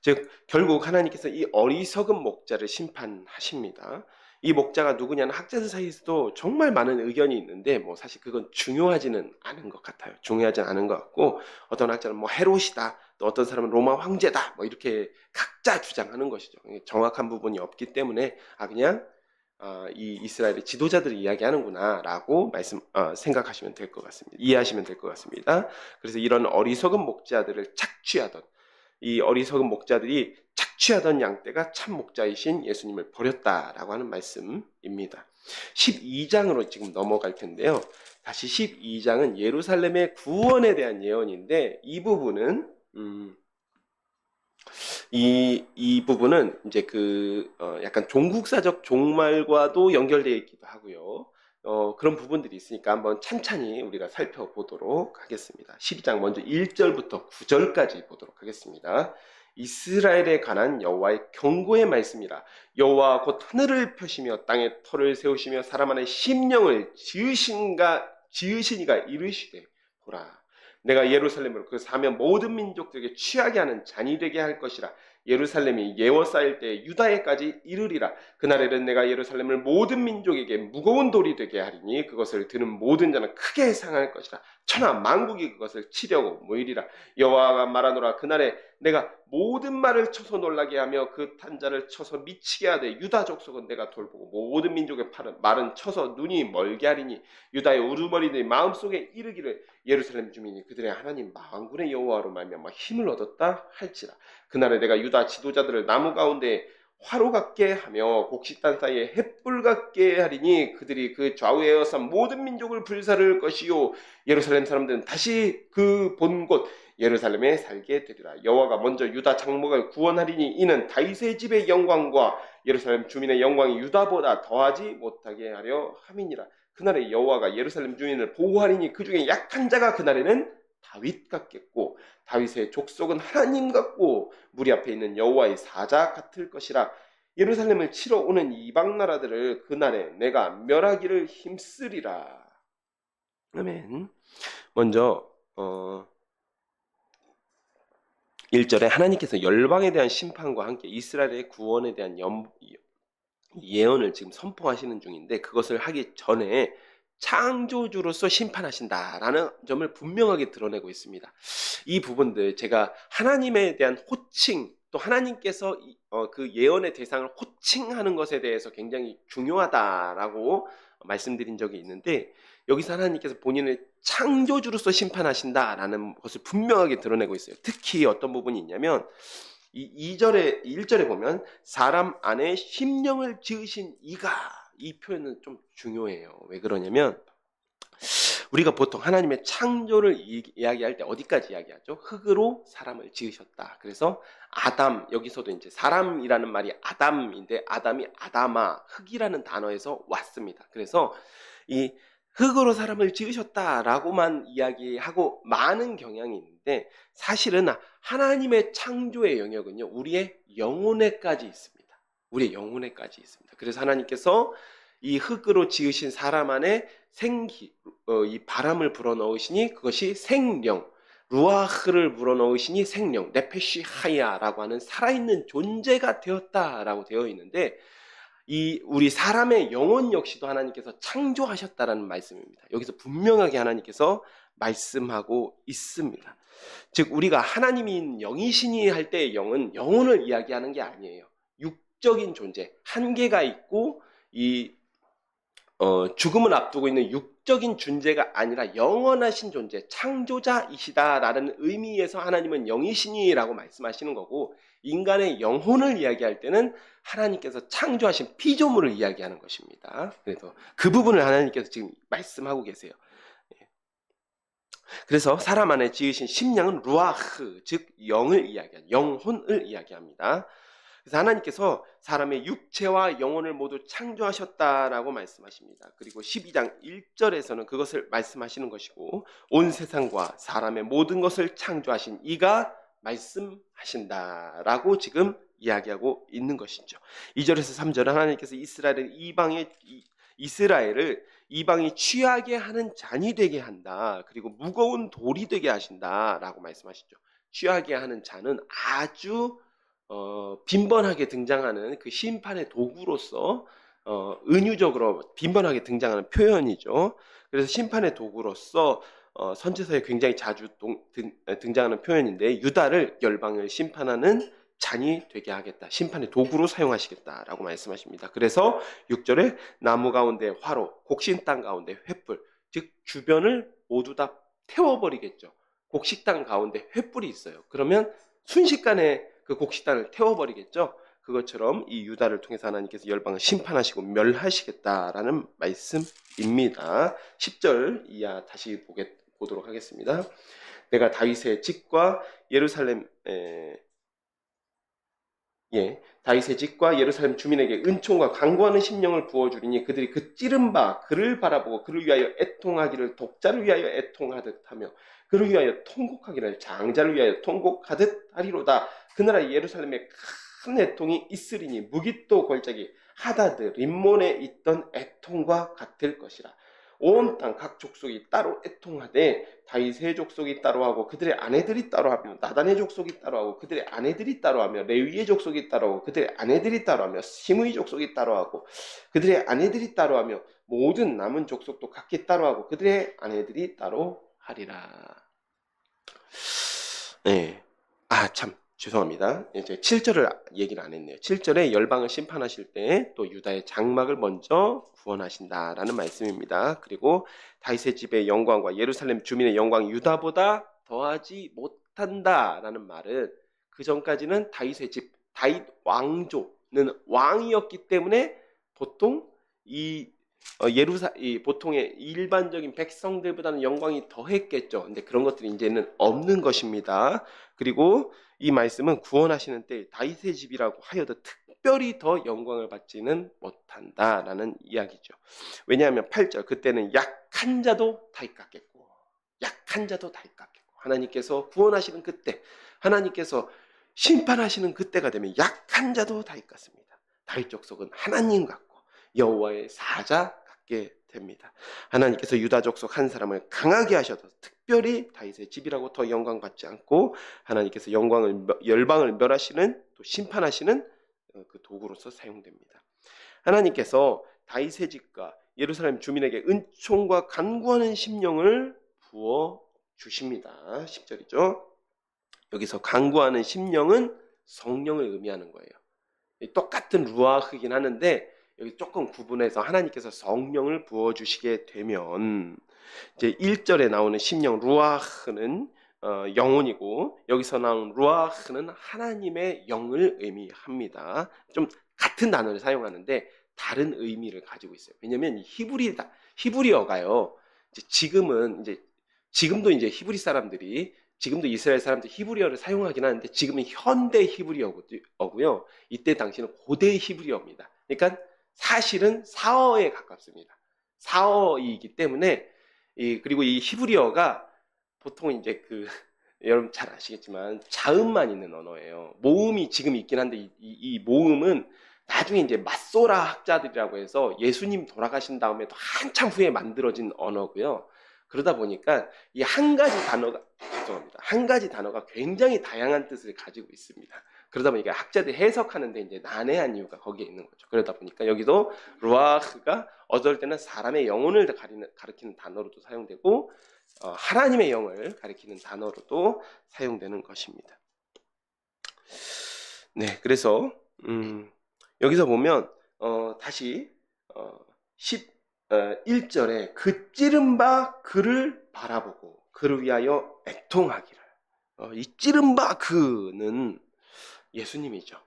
즉 결국 하나님께서 이 어리석은 목자를 심판하십니다. 이 목자가 누구냐는 학자들 사이에서도 정말 많은 의견이 있는데 뭐 사실 그건 중요하지는 않은 것 같아요. 중요하지는 않은 것 같고 어떤 학자는 뭐 헤롯이다, 또 어떤 사람은 로마 황제다, 뭐 이렇게 각자 주장하는 것이죠. 정확한 부분이 없기 때문에 그냥 이 이스라엘의 지도자들이 이야기하는구나라고 생각하시면 될 것 같습니다. 이해하시면 될 것 같습니다. 그래서 이런 어리석은 목자들을 착취하던 이 어리석은 목자들이 착취하던 양떼가 참 목자이신 예수님을 버렸다라고 하는 말씀입니다. 12장으로 지금 넘어갈 텐데요. 다시 12장은 예루살렘의 구원에 대한 예언인데 이 부분은 이 부분은 이제 약간 종국사적 종말과도 연결되어 있기도 하고요. 그런 부분들이 있으니까 한번 찬찬히 우리가 살펴보도록 하겠습니다. 12장 먼저 1절부터 9절까지 보도록 하겠습니다. 이스라엘에 관한 여호와의 경고의 말씀이라. 여호와 곧 하늘을 펴시며 땅에 터를 세우시며 사람 안에 심령을 지으시니가 이르시되 보라. 내가 예루살렘으로 그 사면 모든 민족들에게 취하게 하는 잔이 되게 할 것이라. 예루살렘이 예워싸일 때 유다에까지 이르리라. 그날에는 내가 예루살렘을 모든 민족에게 무거운 돌이 되게 하리니 그것을 드는 모든 자는 크게 상할 것이라. 천하 만국이 그것을 치려고 모이리라. 여호와가 말하노라. 그날에 내가 모든 말을 쳐서 놀라게 하며 그 탄자를 쳐서 미치게 하되 유다 족속은 내가 돌보고 모든 민족의 말은 쳐서 눈이 멀게 하리니 유다의 우두머리들이 마음속에 이르기를 예루살렘 주민이 그들의 하나님 만군의 여호와로 말미암아 힘을 얻었다 할지라. 그날에 내가 유다 지도자들을 나무 가운데 화로 같게 하며 곡식단 사이에 횃불 같게 하리니 그들이 그 좌우에 어선 모든 민족을 불사를 것이요 예루살렘 사람들은 다시 그 본 곳 예루살렘에 살게 되리라. 여호와가 먼저 유다 장막을 구원하리니 이는 다윗의 집의 영광과 예루살렘 주민의 영광이 유다보다 더하지 못하게 하려 함이니라. 그날에 여호와가 예루살렘 주민을 보호하리니 그 중에 약한 자가 그날에는 다윗 같겠고 다윗의 족속은 하나님 같고 무리 앞에 있는 여호와의 사자 같을 것이라. 예루살렘을 치러 오는 이방 나라들을 그날에 내가 멸하기를 힘쓰리라. 아멘. 먼저 1절에 하나님께서 열방에 대한 심판과 함께 이스라엘의 구원에 대한 예언을 지금 선포하시는 중인데, 그것을 하기 전에 창조주로서 심판하신다라는 점을 분명하게 드러내고 있습니다. 이 부분들, 제가 하나님에 대한 호칭, 또 하나님께서 그 예언의 대상을 호칭하는 것에 대해서 굉장히 중요하다라고 말씀드린 적이 있는데, 여기서 하나님께서 본인을 창조주로서 심판하신다라는 것을 분명하게 드러내고 있어요. 특히 어떤 부분이 있냐면 이 2절에 1절에 보면 사람 안에 심령을 지으신 이가, 이 표현은 좀 중요해요. 왜 그러냐면 우리가 보통 하나님의 창조를 이야기할 때 어디까지 이야기하죠? 흙으로 사람을 지으셨다. 그래서 아담, 여기서도 이제 사람이라는 말이 아담인데 아담이 아다마, 흙이라는 단어에서 왔습니다. 그래서 이 흙으로 사람을 지으셨다라고만 이야기하고 많은 경향이 있는데, 사실은 하나님의 창조의 영역은요, 우리의 영혼에까지 있습니다. 우리의 영혼에까지 있습니다. 그래서 하나님께서 이 흙으로 지으신 사람 안에 이 바람을 불어넣으시니 그것이 생령, 루아흐를 불어넣으시니 생령, 네페시 하야라고 하는 살아있는 존재가 되었다라고 되어 있는데, 이 우리 사람의 영혼 역시도 하나님께서 창조하셨다라는 말씀입니다. 여기서 분명하게 하나님께서 말씀하고 있습니다. 즉 우리가 하나님인 영이시니 할 때의 영은 영혼을 이야기하는 게 아니에요. 육적인 존재, 한계가 있고 이 죽음을 앞두고 있는 육적인 존재가 아니라 영원하신 존재, 창조자이시다라는 의미에서 하나님은 영이시니라고 말씀하시는 거고, 인간의 영혼을 이야기할 때는 하나님께서 창조하신 피조물을 이야기하는 것입니다. 그래서 그 부분을 하나님께서 지금 말씀하고 계세요. 그래서 사람 안에 지으신 심령은 루아흐, 즉 영을 이야기합니다. 영혼을 이야기합니다. 그래서 하나님께서 사람의 육체와 영혼을 모두 창조하셨다라고 말씀하십니다. 그리고 12장 1절에서는 그것을 말씀하시는 것이고, 온 세상과 사람의 모든 것을 창조하신 이가 말씀하신다라고 지금 이야기하고 있는 것이죠. 2절에서 3절은 하나님께서 이스라엘을 이방이 취하게 하는 잔이 되게 한다. 그리고 무거운 돌이 되게 하신다라고 말씀하시죠. 취하게 하는 잔은 아주 빈번하게 등장하는 그 심판의 도구로서 은유적으로 빈번하게 등장하는 표현이죠. 그래서 심판의 도구로서 선지서에 굉장히 자주 등장하는 표현인데, 유다를 열방을 심판하는 잔이 되게 하겠다, 심판의 도구로 사용하시겠다라고 말씀하십니다. 그래서 6절에 나무 가운데 화로, 곡식 땅 가운데 횃불, 즉 주변을 모두 다 태워버리겠죠. 곡식 땅 가운데 횃불이 있어요. 그러면 순식간에 그 곡식단을 태워버리겠죠. 그것처럼 이 유다를 통해서 하나님께서 열방을 심판하시고 멸하시겠다라는 말씀입니다. 10절 이하 다시 보도록 하겠습니다. 내가 다윗의 집과 예루살렘 주민에게 은총과 강구하는 심령을 부어주리니 그들이 그 찌른 바 그를 바라보고 그를 위하여 애통하기를 독자를 위하여 애통하듯 하며 그를 위하여 통곡하기를 장자를 위하여 통곡하듯 하리로다. 그 나라 예루살렘에 큰 애통이 있으리니 무깃도 골짜기 하다드 림몬에 있던 애통과 같을 것이라. 온 땅 각 족속이 따로 애통하되 다윗의 족속이 따로하고 그들의 아내들이 따로하며 나단의 족속이 따로하고 그들의 아내들이 따로하며 레위의 족속이 따로하고 그들의 아내들이 따로하며 시므의 족속이 따로하고 그들의 아내들이 따로하며 모든 남은 족속도 각기 따로하고 그들의 아내들이 따로하리라. 네. 참 죄송합니다. 이제 7절을 얘기를 안 했네요. 7절에 열방을 심판하실 때 또 유다의 장막을 먼저 구원하신다라는 말씀입니다. 그리고 다윗의 집의 영광과 예루살렘 주민의 영광 유다보다 더하지 못한다라는 말은, 그 전까지는 다윗의 집, 다윗 왕조는 왕이었기 때문에 보통 보통의 일반적인 백성들보다는 영광이 더했겠죠. 근데 그런 것들이 이제는 없는 것입니다. 그리고 이 말씀은 구원하시는 때 다윗의 집이라고 하여도 특별히 더 영광을 받지는 못한다라는 이야기죠. 왜냐하면 8절, 그때는 약한 자도 다윗 같겠고 약한 자도 다윗 같겠고, 하나님께서 구원하시는 그때, 하나님께서 심판하시는 그때가 되면 약한 자도 다윗 같습니다. 다윗 족속은 하나님 같고 여호와의 사자 같게 됩니다. 하나님께서 유다 족속 한 사람을 강하게 하셔서 특별히 다윗의 집이라고 더 영광받지 않고 하나님께서 열방을 멸하시는 또 심판하시는 그 도구로서 사용됩니다. 하나님께서 다윗의 집과 예루살렘 주민에게 은총과 간구하는 심령을 부어 주십니다. 10절이죠. 여기서 간구하는 심령은 성령을 의미하는 거예요. 똑같은 루아흐긴 하는데 여기 조금 구분해서 하나님께서 성령을 부어주시게 되면 이제 1절에 나오는 심령 루아흐는 영혼이고 여기서 나온 루아흐는 하나님의 영을 의미합니다. 좀 같은 단어를 사용하는데 다른 의미를 가지고 있어요. 왜냐하면 히브리어가요. 지금도 이제 히브리 사람들이 지금도 이스라엘 사람들이 히브리어를 사용하긴 하는데 지금은 현대 히브리어고요. 이때 당시는 고대 히브리어입니다. 그러니까 사실은 사어에 가깝습니다. 사어이기 때문에 그리고 이 히브리어가 보통 이제 여러분 잘 아시겠지만 자음만 있는 언어예요. 모음이 지금 있긴 한데 이 모음은 나중에 이제 마소라 학자들이라고 해서 예수님 돌아가신 다음에도 한참 후에 만들어진 언어고요. 그러다 보니까 이 한 가지 단어가 굉장히 다양한 뜻을 가지고 있습니다. 그러다 보니까 학자들이 해석하는데 이제 난해한 이유가 거기에 있는 거죠. 그러다 보니까 여기도 루아흐가 어떨 때는 사람의 영혼을 가리키는 단어로도 사용되고 하나님의 영을 가리키는 단어로도 사용되는 것입니다. 네, 그래서 여기서 보면 다시 1절에 그 찌른 바 그를 바라보고 그를 위하여 애통하기를. 이 찌른 바 그는 예수님이죠.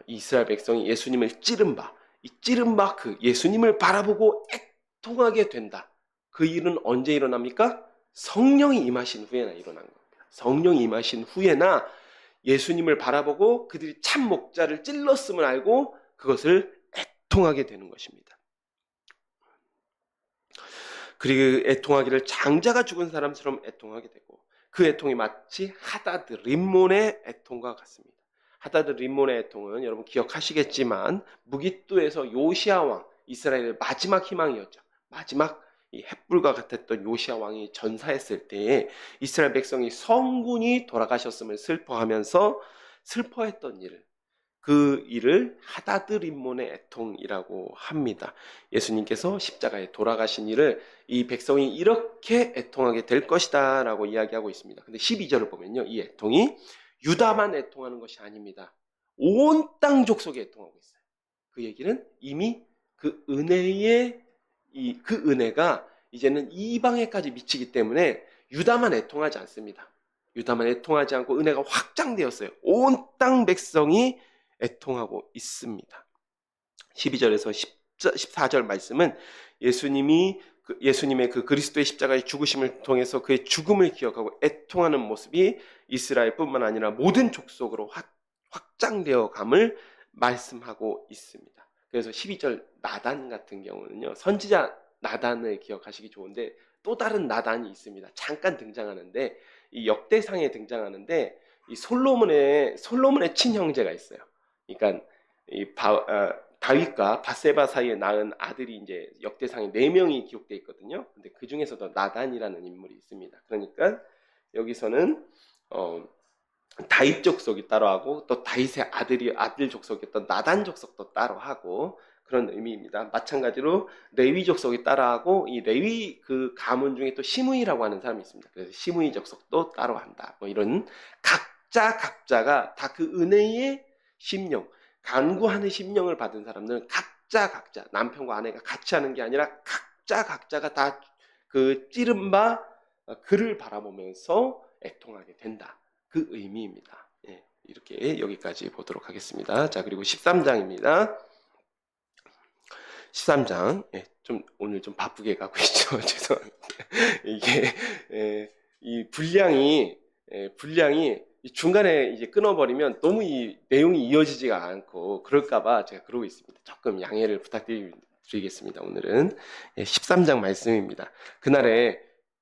이스라엘 백성이 예수님을 찌른 바, 이 찌른 바 그 예수님을 바라보고 애통하게 된다. 그 일은 언제 일어납니까? 성령이 임하신 후에나 일어난 겁니다. 성령이 임하신 후에나 예수님을 바라보고 그들이 참 목자를 찔렀음을 알고 그것을 애통하게 되는 것입니다. 그리고 애통하기를 장자가 죽은 사람처럼 애통하게 되고 그 애통이 마치 하다드 림몬의 애통과 같습니다. 하다드 림몬의 애통은 여러분 기억하시겠지만 무깃도에서 요시아 왕, 이스라엘의 마지막 희망이었죠. 마지막 이 햇불과 같았던 요시아 왕이 전사했을 때에 이스라엘 백성이 성군이 돌아가셨음을 슬퍼하면서 슬퍼했던 그 일을 하다드 림몬의 애통이라고 합니다. 예수님께서 십자가에 돌아가신 일을 이 백성이 이렇게 애통하게 될 것이다 라고 이야기하고 있습니다. 근데 12절을 보면요, 이 애통이 유다만 애통하는 것이 아닙니다. 온 땅 족속이 애통하고 있어요. 그 얘기는 이미 그 은혜가 이제는 이방에까지 미치기 때문에 유다만 애통하지 않습니다. 유다만 애통하지 않고 은혜가 확장되었어요. 온 땅 백성이 애통하고 있습니다. 12절에서 14절 말씀은 예수님의 그 그리스도의 십자가의 죽으심을 통해서 그의 죽음을 기억하고 애통하는 모습이 이스라엘뿐만 아니라 모든 족속으로 확장되어 감을 말씀하고 있습니다. 그래서 12절 나단 같은 경우는요, 선지자 나단을 기억하시기 좋은데 또 다른 나단이 있습니다. 잠깐 등장하는데 이 역대상에 등장하는데 이 솔로몬의 친형제가 있어요. 그러니까 다윗과 밧세바 사이에 낳은 아들이 이제 역대상에 4명이 기록되어 있거든요. 근데 그 중에서도 나단이라는 인물이 있습니다. 그러니까 여기서는 다윗 족속이 따로 하고 또 다윗의 아들 족속이었던 나단 족속도 따로 하고 그런 의미입니다. 마찬가지로 레위 족속이 따라하고 이 레위 그 가문 중에 또 시므이라고 하는 사람이 있습니다. 그래서 시므이 족속도 따로 한다. 뭐 이런 각자가 다 그 은혜의 심령, 간구하는 심령을 받은 사람들은 각자 남편과 아내가 같이 하는 게 아니라 각자가 다 그 찌른 바 그를 바라보면서 애통하게 된다. 그 의미입니다. 예, 이렇게 여기까지 보도록 하겠습니다. 자, 그리고 13장입니다. 13장. 예, 오늘 좀 바쁘게 가고 있죠. 죄송합니다. 이게 이 분량이 중간에 이제 끊어버리면 너무 이 내용이 이어지지가 않고 그럴까봐 제가 그러고 있습니다. 조금 양해를 부탁드리겠습니다. 오늘은 13장 말씀입니다. 그날에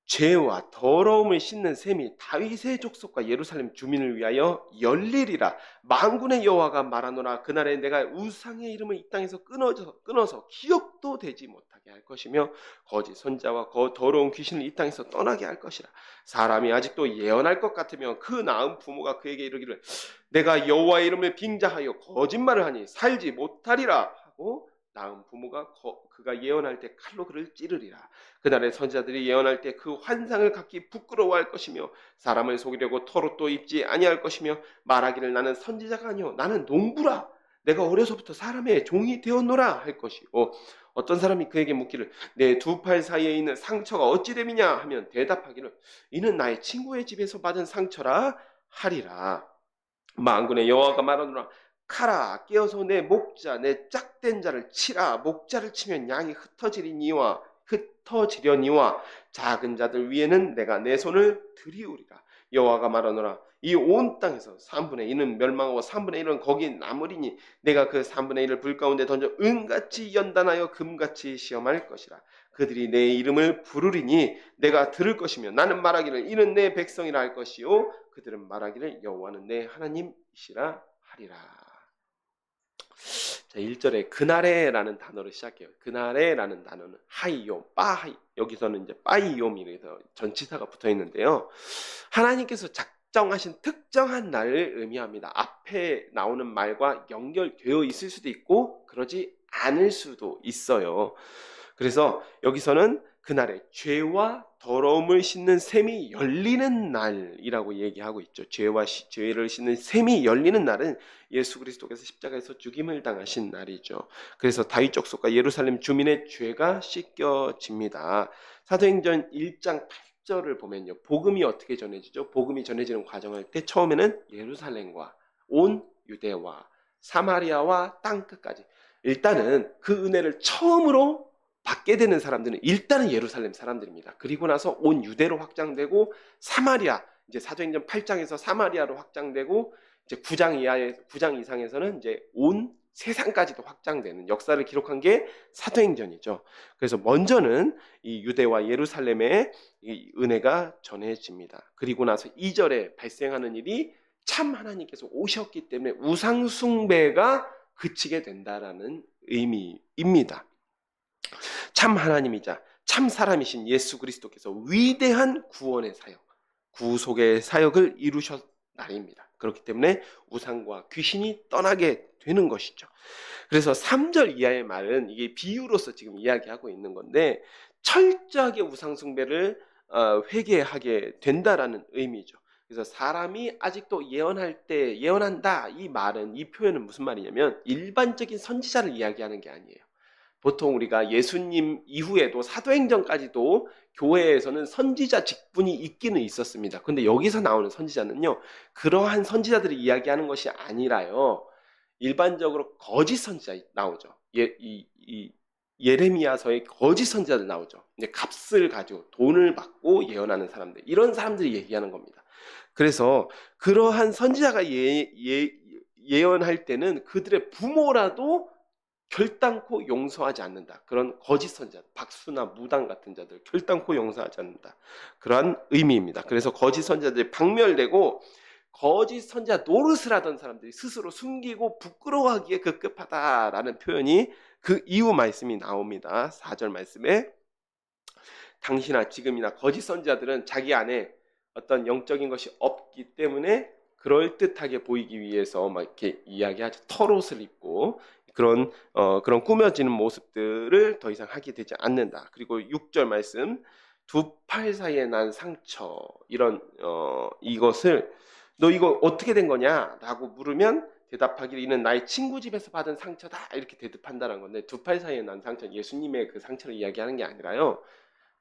죄와 더러움을 씻는 셈이 다윗의 족속과 예루살렘 주민을 위하여 열리리라. 만군의 여호와가 말하노라. 그날에 내가 우상의 이름을 이 땅에서 끊어서 기억도 되지 못하게 할 것이며 거짓 선자와 더러운 귀신을 이 땅에서 떠나게 할 것이라. 사람이 아직도 예언할 것 같으면 그 낳은 부모가 그에게 이르기를 내가 여호와의 이름을 빙자하여 거짓말을 하니 살지 못하리라 하고 낳은 부모가 그가 예언할 때 칼로 그를 찌르리라. 그날에 선지자들이 예언할 때 그 환상을 갖기 부끄러워할 것이며 사람을 속이려고 털옷도 입지 아니할 것이며 말하기를 나는 선지자가 아니요 나는 농부라. 내가 어려서부터 사람의 종이 되었노라 할 것이고 어떤 사람이 그에게 묻기를 내 두 팔 사이에 있는 상처가 어찌 됨이냐 하면 대답하기를 이는 나의 친구의 집에서 받은 상처라 하리라. 만군의 여호와가 말하노라. 카라 깨어서 내 목자 내 짝된 자를 치라. 목자를 치면 양이 흩어지려니와 작은 자들 위에는 내가 내 손을 들이우리라. 여호와가 말하노라. 이 온 땅에서 3분의 1은 멸망하고 3분의 1은 거기 남으리니 내가 그 3분의 1을 불 가운데 던져 은같이 연단하여 금같이 시험할 것이라. 그들이 내 이름을 부르리니 내가 들을 것이며 나는 말하기를 이는 내 백성이라 할 것이요 그들은 말하기를 여호와는 내 하나님이시라 하리라. 자, 1절에 그날에라는 단어로 시작해요. 그날에라는 단어는 하이요, 빠하이. 여기서는 이제 빠이요미에서 전치사가 붙어 있는데요. 하나님께서 작정하신 특정한 날을 의미합니다. 앞에 나오는 말과 연결되어 있을 수도 있고 그러지 않을 수도 있어요. 그래서 여기서는 그날에 죄와 더러움을 씻는 셈이 열리는 날이라고 얘기하고 있죠. 죄를 씻는 셈이 열리는 날은 예수 그리스도께서 십자가에서 죽임을 당하신 날이죠. 그래서 다윗 족속과 예루살렘 주민의 죄가 씻겨집니다. 사도행전 1장 8절을 보면요. 복음이 어떻게 전해지죠? 복음이 전해지는 과정할 때 처음에는 예루살렘과 온 유대와 사마리아와 땅 끝까지 일단은 그 은혜를 처음으로 받게 되는 사람들은 일단은 예루살렘 사람들입니다. 그리고 나서 온 유대로 확장되고 사마리아, 이제 사도행전 8장에서 사마리아로 확장되고 이제 9장 이상에서는 이제 온 세상까지도 확장되는 역사를 기록한 게 사도행전이죠. 그래서 먼저는 이 유대와 예루살렘의 이 은혜가 전해집니다. 그리고 나서 2절에 발생하는 일이 참 하나님께서 오셨기 때문에 우상 숭배가 그치게 된다라는 의미입니다. 참 하나님이자 참 사람이신 예수 그리스도께서 위대한 구원의 사역, 구속의 사역을 이루셨 날입니다. 그렇기 때문에 우상과 귀신이 떠나게 되는 것이죠. 그래서 3절 이하의 말은 이게 비유로서 지금 이야기하고 있는 건데 철저하게 우상 숭배를 회개하게 된다라는 의미죠. 그래서 사람이 아직도 예언한다 이 말은 이 표현은 무슨 말이냐면 일반적인 선지자를 이야기하는 게 아니에요. 보통 우리가 예수님 이후에도 사도행전까지도 교회에서는 선지자 직분이 있기는 있었습니다. 근데 여기서 나오는 선지자는요, 그러한 선지자들이 이야기하는 것이 아니라요, 일반적으로 거짓 선지자 나오죠. 예레미야서에 거짓 선지자들 나오죠. 값을 가지고 돈을 받고 예언하는 사람들, 이런 사람들이 얘기하는 겁니다. 그래서 그러한 선지자가 예언할 때는 그들의 부모라도 결단코 용서하지 않는다. 그런 거짓 선지자, 박수나 무당 같은 자들 결단코 용서하지 않는다. 그러한 의미입니다. 그래서 거짓 선지자들이 박멸되고 거짓 선지자 노릇을 하던 사람들이 스스로 숨기고 부끄러워하기에 급급하다라는 표현이 그 이후 말씀이 나옵니다. 4절 말씀에 당시나 지금이나 거짓 선지자들은 자기 안에 어떤 영적인 것이 없기 때문에 그럴듯하게 보이기 위해서 막 이렇게 이야기하죠. 털옷을 입고 그런 꾸며지는 모습들을 더 이상 하게 되지 않는다. 그리고 6절 말씀, 두 팔 사이에 난 상처, 이것을 너 이거 어떻게 된 거냐라고 물으면 대답하기를 이는 나의 친구 집에서 받은 상처다 이렇게 대답한다는 건데, 두 팔 사이에 난 상처, 예수님의 그 상처를 이야기하는 게 아니라요.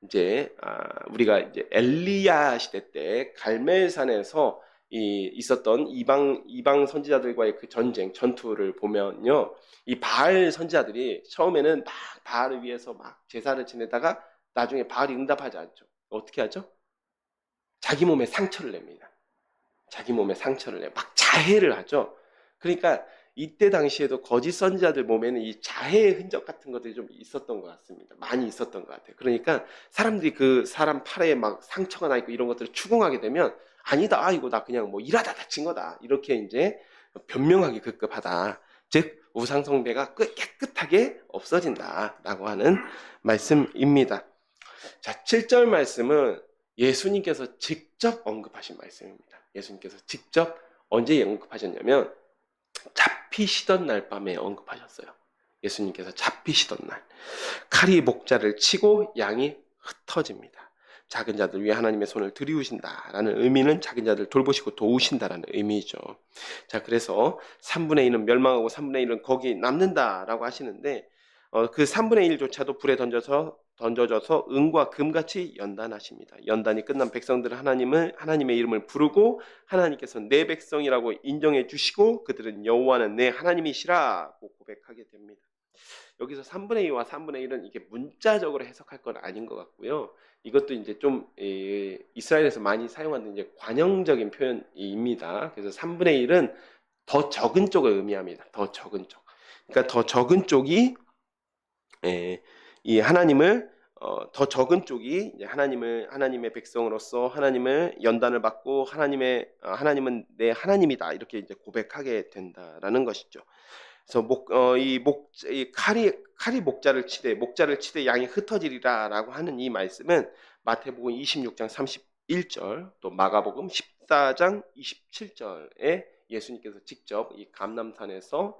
이제 우리가 이제 엘리야 시대 때 갈멜산에서 있었던 이방 선지자들과의 그 전투를 보면요, 이 바알 선지자들이 처음에는 막 바알을 위해서 막 제사를 지내다가 나중에 바알이 응답하지 않죠. 어떻게 하죠? 자기 몸에 상처를 냅니다. 자기 몸에 상처를 내, 막 자해를 하죠. 그러니까 이때 당시에도 거짓 선지자들 몸에는 이 자해의 흔적 같은 것들이 좀 있었던 것 같습니다. 많이 있었던 것 같아요. 그러니까 사람들이 그 사람 팔에 막 상처가 나 있고 이런 것들을 추궁하게 되면 아니다, 이거 나 그냥 뭐 일하다 다친 거다, 이렇게 이제 변명하기 급급하다. 즉 우상숭배가 깨끗하게 없어진다라고 하는 말씀입니다. 자, 7절 말씀은 예수님께서 직접 언급하신 말씀입니다. 예수님께서 직접 언제 언급하셨냐면 잡히시던 날 밤에 언급하셨어요. 예수님께서 잡히시던 날 칼이 목자를 치고 양이 흩어집니다. 작은 자들 위해 하나님의 손을 들이우신다라는 의미는 작은 자들 돌보시고 도우신다라는 의미죠. 자, 그래서 3분의 1은 멸망하고 3분의 1은 거기 남는다라고 하시는데 그 3분의 1조차도 불에 던져져서 은과 금같이 연단하십니다. 연단이 끝난 백성들은 하나님의 이름을 부르고 하나님께서 내 백성이라고 인정해 주시고 그들은 여호와는 내 하나님이시라고 고백하게 됩니다. 여기서 3분의 2와 3분의 1은 이게 문자적으로 해석할 건 아닌 것 같고요. 이것도 이제 좀 이스라엘에서 많이 사용하는 이제 관형적인 표현입니다. 그래서 3분의 1은 더 적은 쪽을 의미합니다. 더 적은 쪽. 그러니까 더 적은 쪽이 이 하나님을 더 적은 쪽이 이제 하나님의 백성으로서 하나님을 연단을 받고 하나님은 내 하나님이다, 이렇게 이제 고백하게 된다라는 것이죠. 그래서 이 칼이 목자를 치되 양이 흩어지리라라고 하는 이 말씀은 마태복음 26장 31절 또 마가복음 14장 27절에 예수님께서 직접 이 감람산에서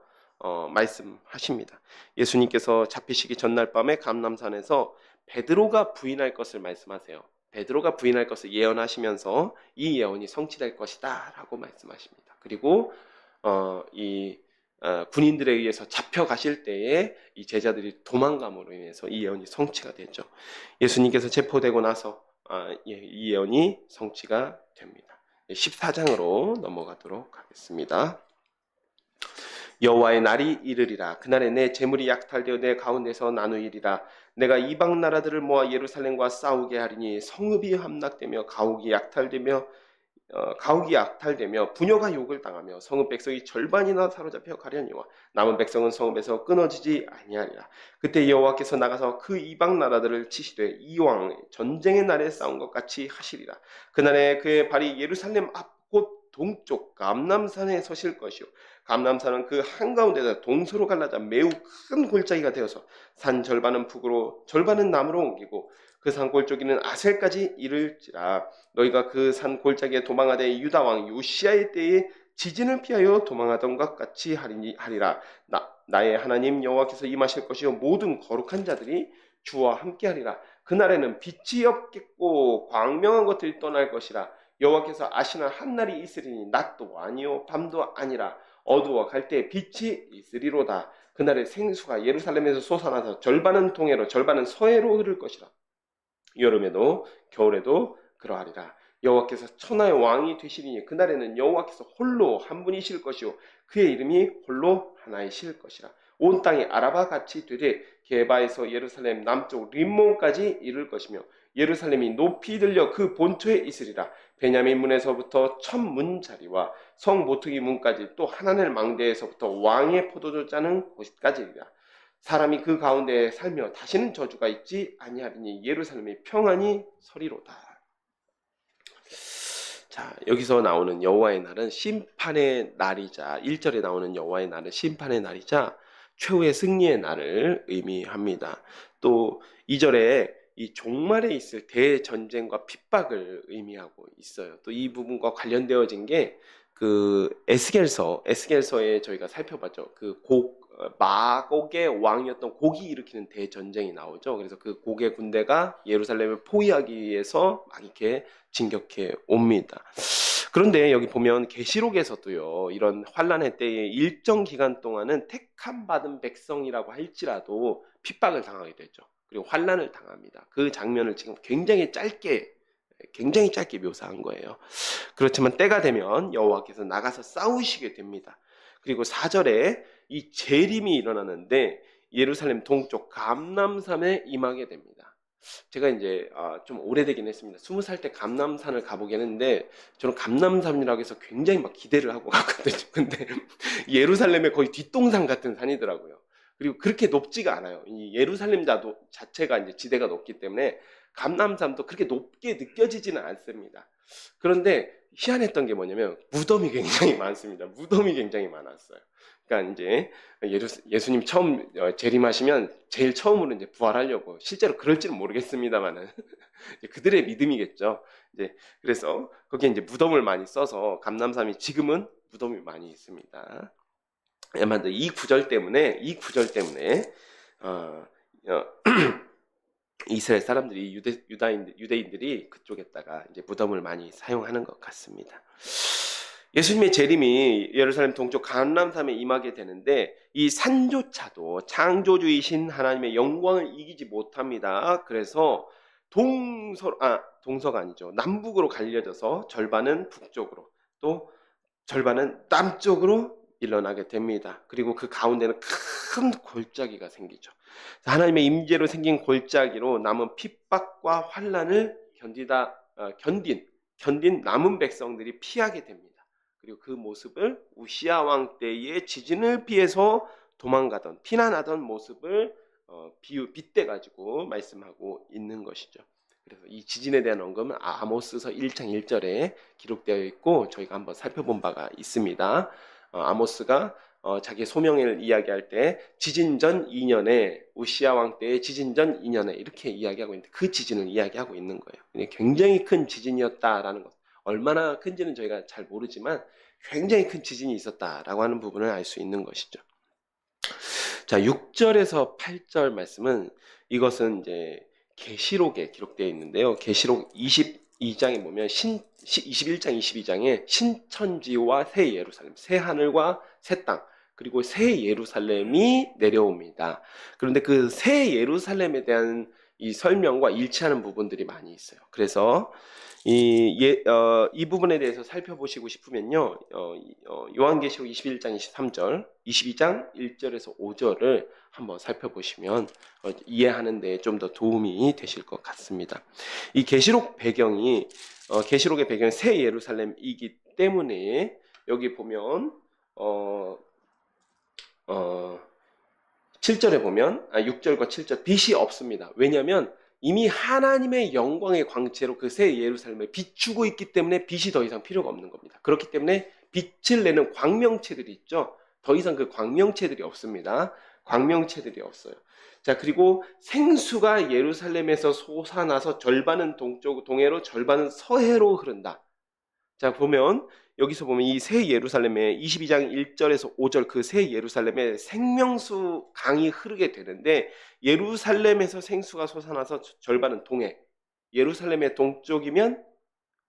말씀하십니다. 예수님께서 잡히시기 전날 밤에 감람산에서 베드로가 부인할 것을 말씀하세요. 베드로가 부인할 것을 예언하시면서 이 예언이 성취될 것이다 라고 말씀하십니다. 그리고 군인들에 의해서 잡혀가실 때에 이 제자들이 도망감으로 인해서 이 예언이 성취가 되죠. 예수님께서 체포되고 나서 이 예언이 성취가 됩니다. 14장으로 넘어가도록 하겠습니다. 여호와의 날이 이르리라. 그날에 내 재물이 약탈되어 내 가운데서 나누이리라. 내가 이방 나라들을 모아 예루살렘과 싸우게 하리니 성읍이 함락되며 가옥이 약탈되며 부녀가 욕을 당하며 성읍 백성이 절반이나 사로잡혀 가려니와 남은 백성은 성읍에서 끊어지지 아니하리라. 그때 여호와께서 나가서 그 이방 나라들을 치시되 이왕 전쟁의 날에 싸운 것 같이 하시리라. 그날에 그의 발이 예루살렘 앞 곧 동쪽 감람산에 서실 것이요 감람산은 그 한가운데서 동서로 갈라져 매우 큰 골짜기가 되어서 산 절반은 북으로 절반은 남으로 옮기고 그 산 골짜기는 아셀까지 이를지라. 너희가 그 산 골짜기에 도망하되 유다 왕 요시야의 때에 지진을 피하여 도망하던 것 같이 하리라. 나의 하나님 여호와께서 임하실 것이요 모든 거룩한 자들이 주와 함께하리라. 그날에는 빛이 없겠고 광명한 것들이 떠날 것이라. 여호와께서 아시는 한 날이 있으리니 낮도 아니요 밤도 아니라 어두워 갈 때 빛이 있으리로다. 그날에 생수가 예루살렘에서 솟아나서 절반은 동해로 절반은 서해로 흐를 것이라. 여름에도 겨울에도 그러하리라. 여호와께서 천하의 왕이 되시리니 그날에는 여호와께서 홀로 한 분이실 것이요 그의 이름이 홀로 하나이실 것이라. 온 땅이 아라바 같이 되되 게바에서 예루살렘 남쪽 림몬까지 이를 것이며 예루살렘이 높이 들려 그 본토에 있으리라. 베냐민 문에서부터 첫 문자리와 성 모퉁이 문까지 또 하나넬 망대에서부터 왕의 포도주 짜는 곳까지이라. 사람이 그 가운데에 살며 다시는 저주가 있지 아니하리니 예루살렘이 평안히 서리로다. 자, 여기서 나오는 여호와의 날은 심판의 날이자 1절에 나오는 여호와의 날은 심판의 날이자 최후의 승리의 날을 의미합니다. 또 2절에 이 종말에 있을 대전쟁과 핍박을 의미하고 있어요. 또 이 부분과 관련되어진 게 그 에스겔서에 저희가 살펴봤죠. 그 마곡의 왕이었던 곡이 일으키는 대전쟁이 나오죠. 그래서 그 곡의 군대가 예루살렘을 포위하기 위해서 막 이렇게 진격해 옵니다. 그런데 여기 보면 계시록에서도요, 이런 환란의 때에 일정 기간 동안은 택함 받은 백성이라고 할지라도 핍박을 당하게 되죠. 그리고 환란을 당합니다. 그 장면을 지금 굉장히 짧게 묘사한 거예요. 그렇지만 때가 되면 여호와께서 나가서 싸우시게 됩니다. 그리고 4절에 이 재림이 일어나는데 예루살렘 동쪽 감람산에 임하게 됩니다. 제가 이제 좀 오래되긴 했습니다. 20살 때 감남산을 가보긴 했는데 저는 감남산이라고 해서 굉장히 막 기대를 하고 갔거든요. 근데 예루살렘의 거의 뒷동산 같은 산이더라고요. 그리고 그렇게 높지가 않아요. 이 예루살렘 자체가 이제 지대가 높기 때문에 감남산도 그렇게 높게 느껴지지는 않습니다. 그런데 희한했던 게 뭐냐면 무덤이 굉장히 많습니다. 무덤이 굉장히 많았어요. 그러니까 이제 예수님 처음 재림하시면 제일 처음으로 이제 부활하려고, 실제로 그럴지는 모르겠습니다만은 그들의 믿음이겠죠. 이제 그래서 거기에 이제 무덤을 많이 써서 감남산이 지금은 무덤이 많이 있습니다. 아마 이 구절 때문에 어, 어, 이스라엘 사람들이 유대인들이 그쪽에다가 이제 무덤을 많이 사용하는 것 같습니다. 예수님의 재림이 예루살렘 동쪽 감람산에 임하게 되는데 이 산조차도 창조주이신 하나님의 영광을 이기지 못합니다. 그래서 동서가 아니죠. 남북으로 갈려져서 절반은 북쪽으로 또 절반은 남쪽으로 일어나게 됩니다. 그리고 그 가운데는 큰 골짜기가 생기죠. 하나님의 임재로 생긴 골짜기로 남은 핍박과 환란을 견딘 남은 백성들이 피하게 됩니다. 그리고 그 모습을 우시야 왕 때의 지진을 피해서 피난하던 모습을 빗대 가지고 말씀하고 있는 것이죠. 그래서 이 지진에 대한 언급은 아모스서 1장 1절에 기록되어 있고 저희가 한번 살펴본 바가 있습니다. 아모스가 자기 소명을 이야기할 때 지진 전 2년에 우시야 왕 때의 지진 전 2년에 이렇게 이야기하고 있는데 그 지진을 이야기하고 있는 거예요. 굉장히 큰 지진이었다라는 것. 얼마나 큰지는 저희가 잘 모르지만 굉장히 큰 지진이 있었다라고 하는 부분을 알 수 있는 것이죠. 자, 6절에서 8절 말씀은 이것은 이제 계시록에 기록되어 있는데요. 계시록 22장에 보면 21장 22장에 신천지와 새 예루살렘, 새 하늘과 새 땅, 그리고 새 예루살렘이 내려옵니다. 그런데 그 새 예루살렘에 대한 이 설명과 일치하는 부분들이 많이 있어요. 그래서 이 부분에 대해서 살펴보시고 싶으면요, 요한계시록 21장 23절, 22장 1절에서 5절을 한번 살펴보시면 이해하는 데 좀 더 도움이 되실 것 같습니다. 이 계시록의 배경이 새 예루살렘이기 때문에 여기 보면 7절에 보면 6절과 7절 빛이 없습니다. 왜냐하면 이미 하나님의 영광의 광채로 그 새 예루살렘을 비추고 있기 때문에 빛이 더 이상 필요가 없는 겁니다. 그렇기 때문에 빛을 내는 광명체들이 있죠. 더 이상 그 광명체들이 없습니다. 광명체들이 없어요. 자, 그리고 생수가 예루살렘에서 솟아나서 절반은 동해로 절반은 서해로 흐른다. 자, 여기서 보면 이 새 예루살렘에 22장 1절에서 5절 그 새 예루살렘에 생명수 강이 흐르게 되는데 예루살렘에서 생수가 솟아나서 절반은 동해, 예루살렘의 동쪽이면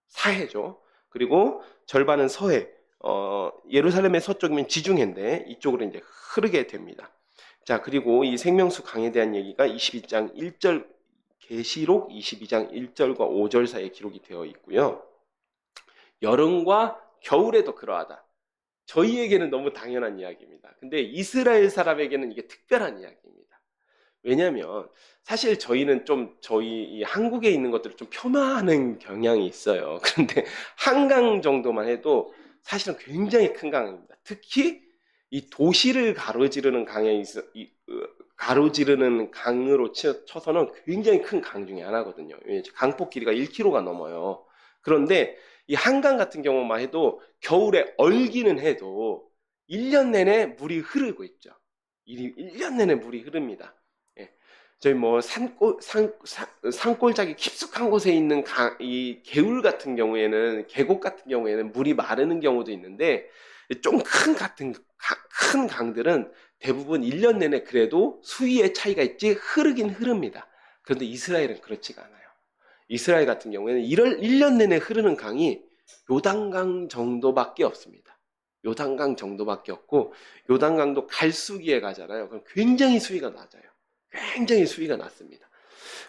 사해죠. 그리고 절반은 서해, 예루살렘의 서쪽이면 지중해인데 이쪽으로 이제 흐르게 됩니다. 자, 그리고 이 생명수 강에 대한 얘기가 22장 1절, 계시록 22장 1절과 5절 사이에 기록이 되어 있고요. 여름과 겨울에도 그러하다. 저희에게는 너무 당연한 이야기입니다. 근데 이스라엘 사람에게는 이게 특별한 이야기입니다. 왜냐하면 사실 저희는 저희 한국에 있는 것들을 좀 폄하하는 경향이 있어요. 그런데 한강 정도만 해도 사실은 굉장히 큰 강입니다. 특히 이 도시를 가로지르는 강으로 쳐서는 굉장히 큰 강 중에 하나거든요. 강폭 길이가 1km가 넘어요. 그런데 이 한강 같은 경우만 해도 겨울에 얼기는 해도 1년 내내 물이 흐르고 있죠. 1년 내내 물이 흐릅니다. 예. 저희 산골짜기 깊숙한 곳에 있는 이 계곡 같은 경우에는 물이 마르는 경우도 있는데 좀 큰 강들은 대부분 1년 내내 그래도 수위의 차이가 있지 흐르긴 흐릅니다. 그런데 이스라엘은 그렇지가 않아요. 이스라엘 같은 경우에는 1년 내내 흐르는 강이 요단강 정도밖에 없습니다. 요단강 정도밖에 없고 요단강도 갈수기에 가잖아요. 그럼 굉장히 수위가 낮아요. 굉장히 수위가 낮습니다.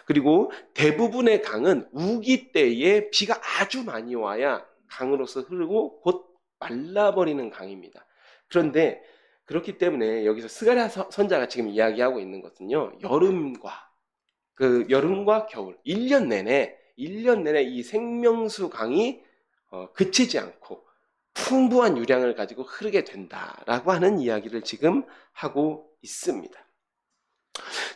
그리고 대부분의 강은 우기 때에 비가 아주 많이 와야 강으로서 흐르고 곧 말라버리는 강입니다. 그런데 그렇기 때문에 여기서 스가랴 선자가 지금 이야기하고 있는 것은요, 여름과 그 여름과 겨울 1년 내내 이 생명수 강이 그치지 않고 풍부한 유량을 가지고 흐르게 된다라고 하는 이야기를 지금 하고 있습니다.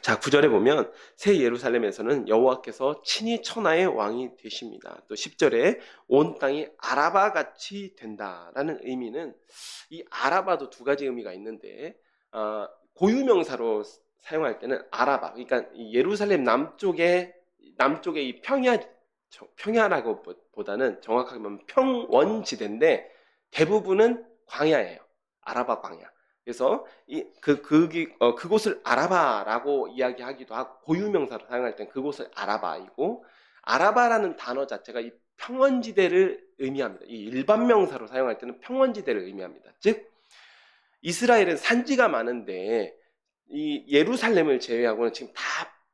자, 9절에 보면 새 예루살렘에서는 여호와께서 친히 천하의 왕이 되십니다. 또 10절에 온 땅이 아라바 같이 된다라는 의미는, 이 아라바도 두 가지 의미가 있는데, 고유명사로 사용할 때는 아라바, 그러니까 이 예루살렘 남쪽에 이 평야라고 보다는 정확하게 보면 평원지대인데 대부분은 광야예요. 아라바 광야. 그래서 그곳을 아라바라고 이야기하기도 하고, 고유명사로 사용할 땐 그곳을 아라바이고, 아라바라는 단어 자체가 이 평원지대를 의미합니다. 이 일반 명사로 사용할 때는 평원지대를 의미합니다. 즉 이스라엘은 산지가 많은데 이 예루살렘을 제외하고는 지금 다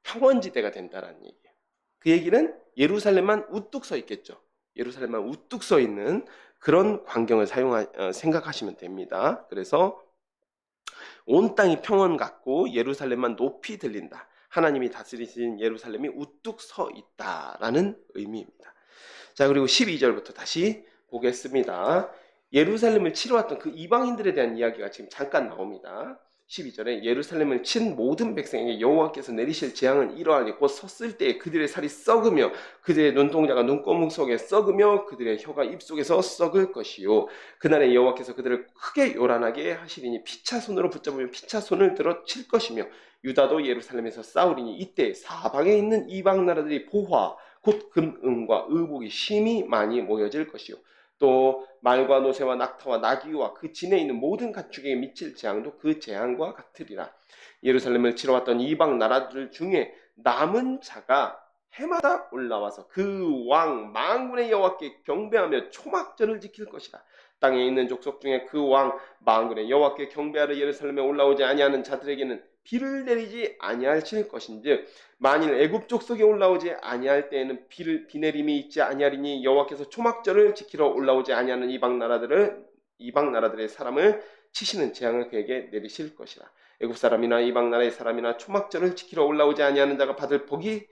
평원지대가 된다는 얘기예요. 그 얘기는 예루살렘만 우뚝 서 있겠죠. 예루살렘만 우뚝 서 있는 그런 광경을 생각하시면 됩니다. 그래서 온 땅이 평원 같고 예루살렘만 높이 들린다. 하나님이 다스리신 예루살렘이 우뚝 서 있다라는 의미입니다. 자, 그리고 12절부터 다시 보겠습니다. 예루살렘을 치러 왔던 그 이방인들에 대한 이야기가 지금 잠깐 나옵니다. 12절에 예루살렘을 친 모든 백성에게 여호와께서 내리실 재앙은 이러하니 곧 섰을 때에 그들의 살이 썩으며 그들의 눈동자가 눈꺼문 속에 썩으며 그들의 혀가 입속에서 썩을 것이요 그날에 여호와께서 그들을 크게 요란하게 하시리니 피차 손으로 붙잡으며 피차 손을 들어 칠 것이며 유다도 예루살렘에서 싸우리니 이때 사방에 있는 이방 나라들이 보화 곧 금은과 의복이 심히 많이 모여질 것이요 또 말과 노새와 낙타와 나귀와 그 진에 있는 모든 가축에게 미칠 재앙도 그 재앙과 같으리라. 예루살렘을 치러 왔던 이방 나라들 중에 남은 자가 해마다 올라와서 그 왕 만군의 여호와께 경배하며 초막절을 지킬 것이라. 땅에 있는 족속 중에 그 왕 만군의 여호와께 경배하러 예루살렘에 올라오지 아니하는 자들에게는 비를 내리지 아니하실 것인즉 만일 애굽 족속에 올라오지 아니할 때에는 비 내림이 있지 아니하리니 여호와께서 초막절을 지키러 올라오지 아니하는 이방 나라들의 사람을 치시는 재앙을 그에게 내리실 것이라. 애굽 사람이나 이방 나라의 사람이나 초막절을 지키러 올라오지 아니하는 자가 받을 벌이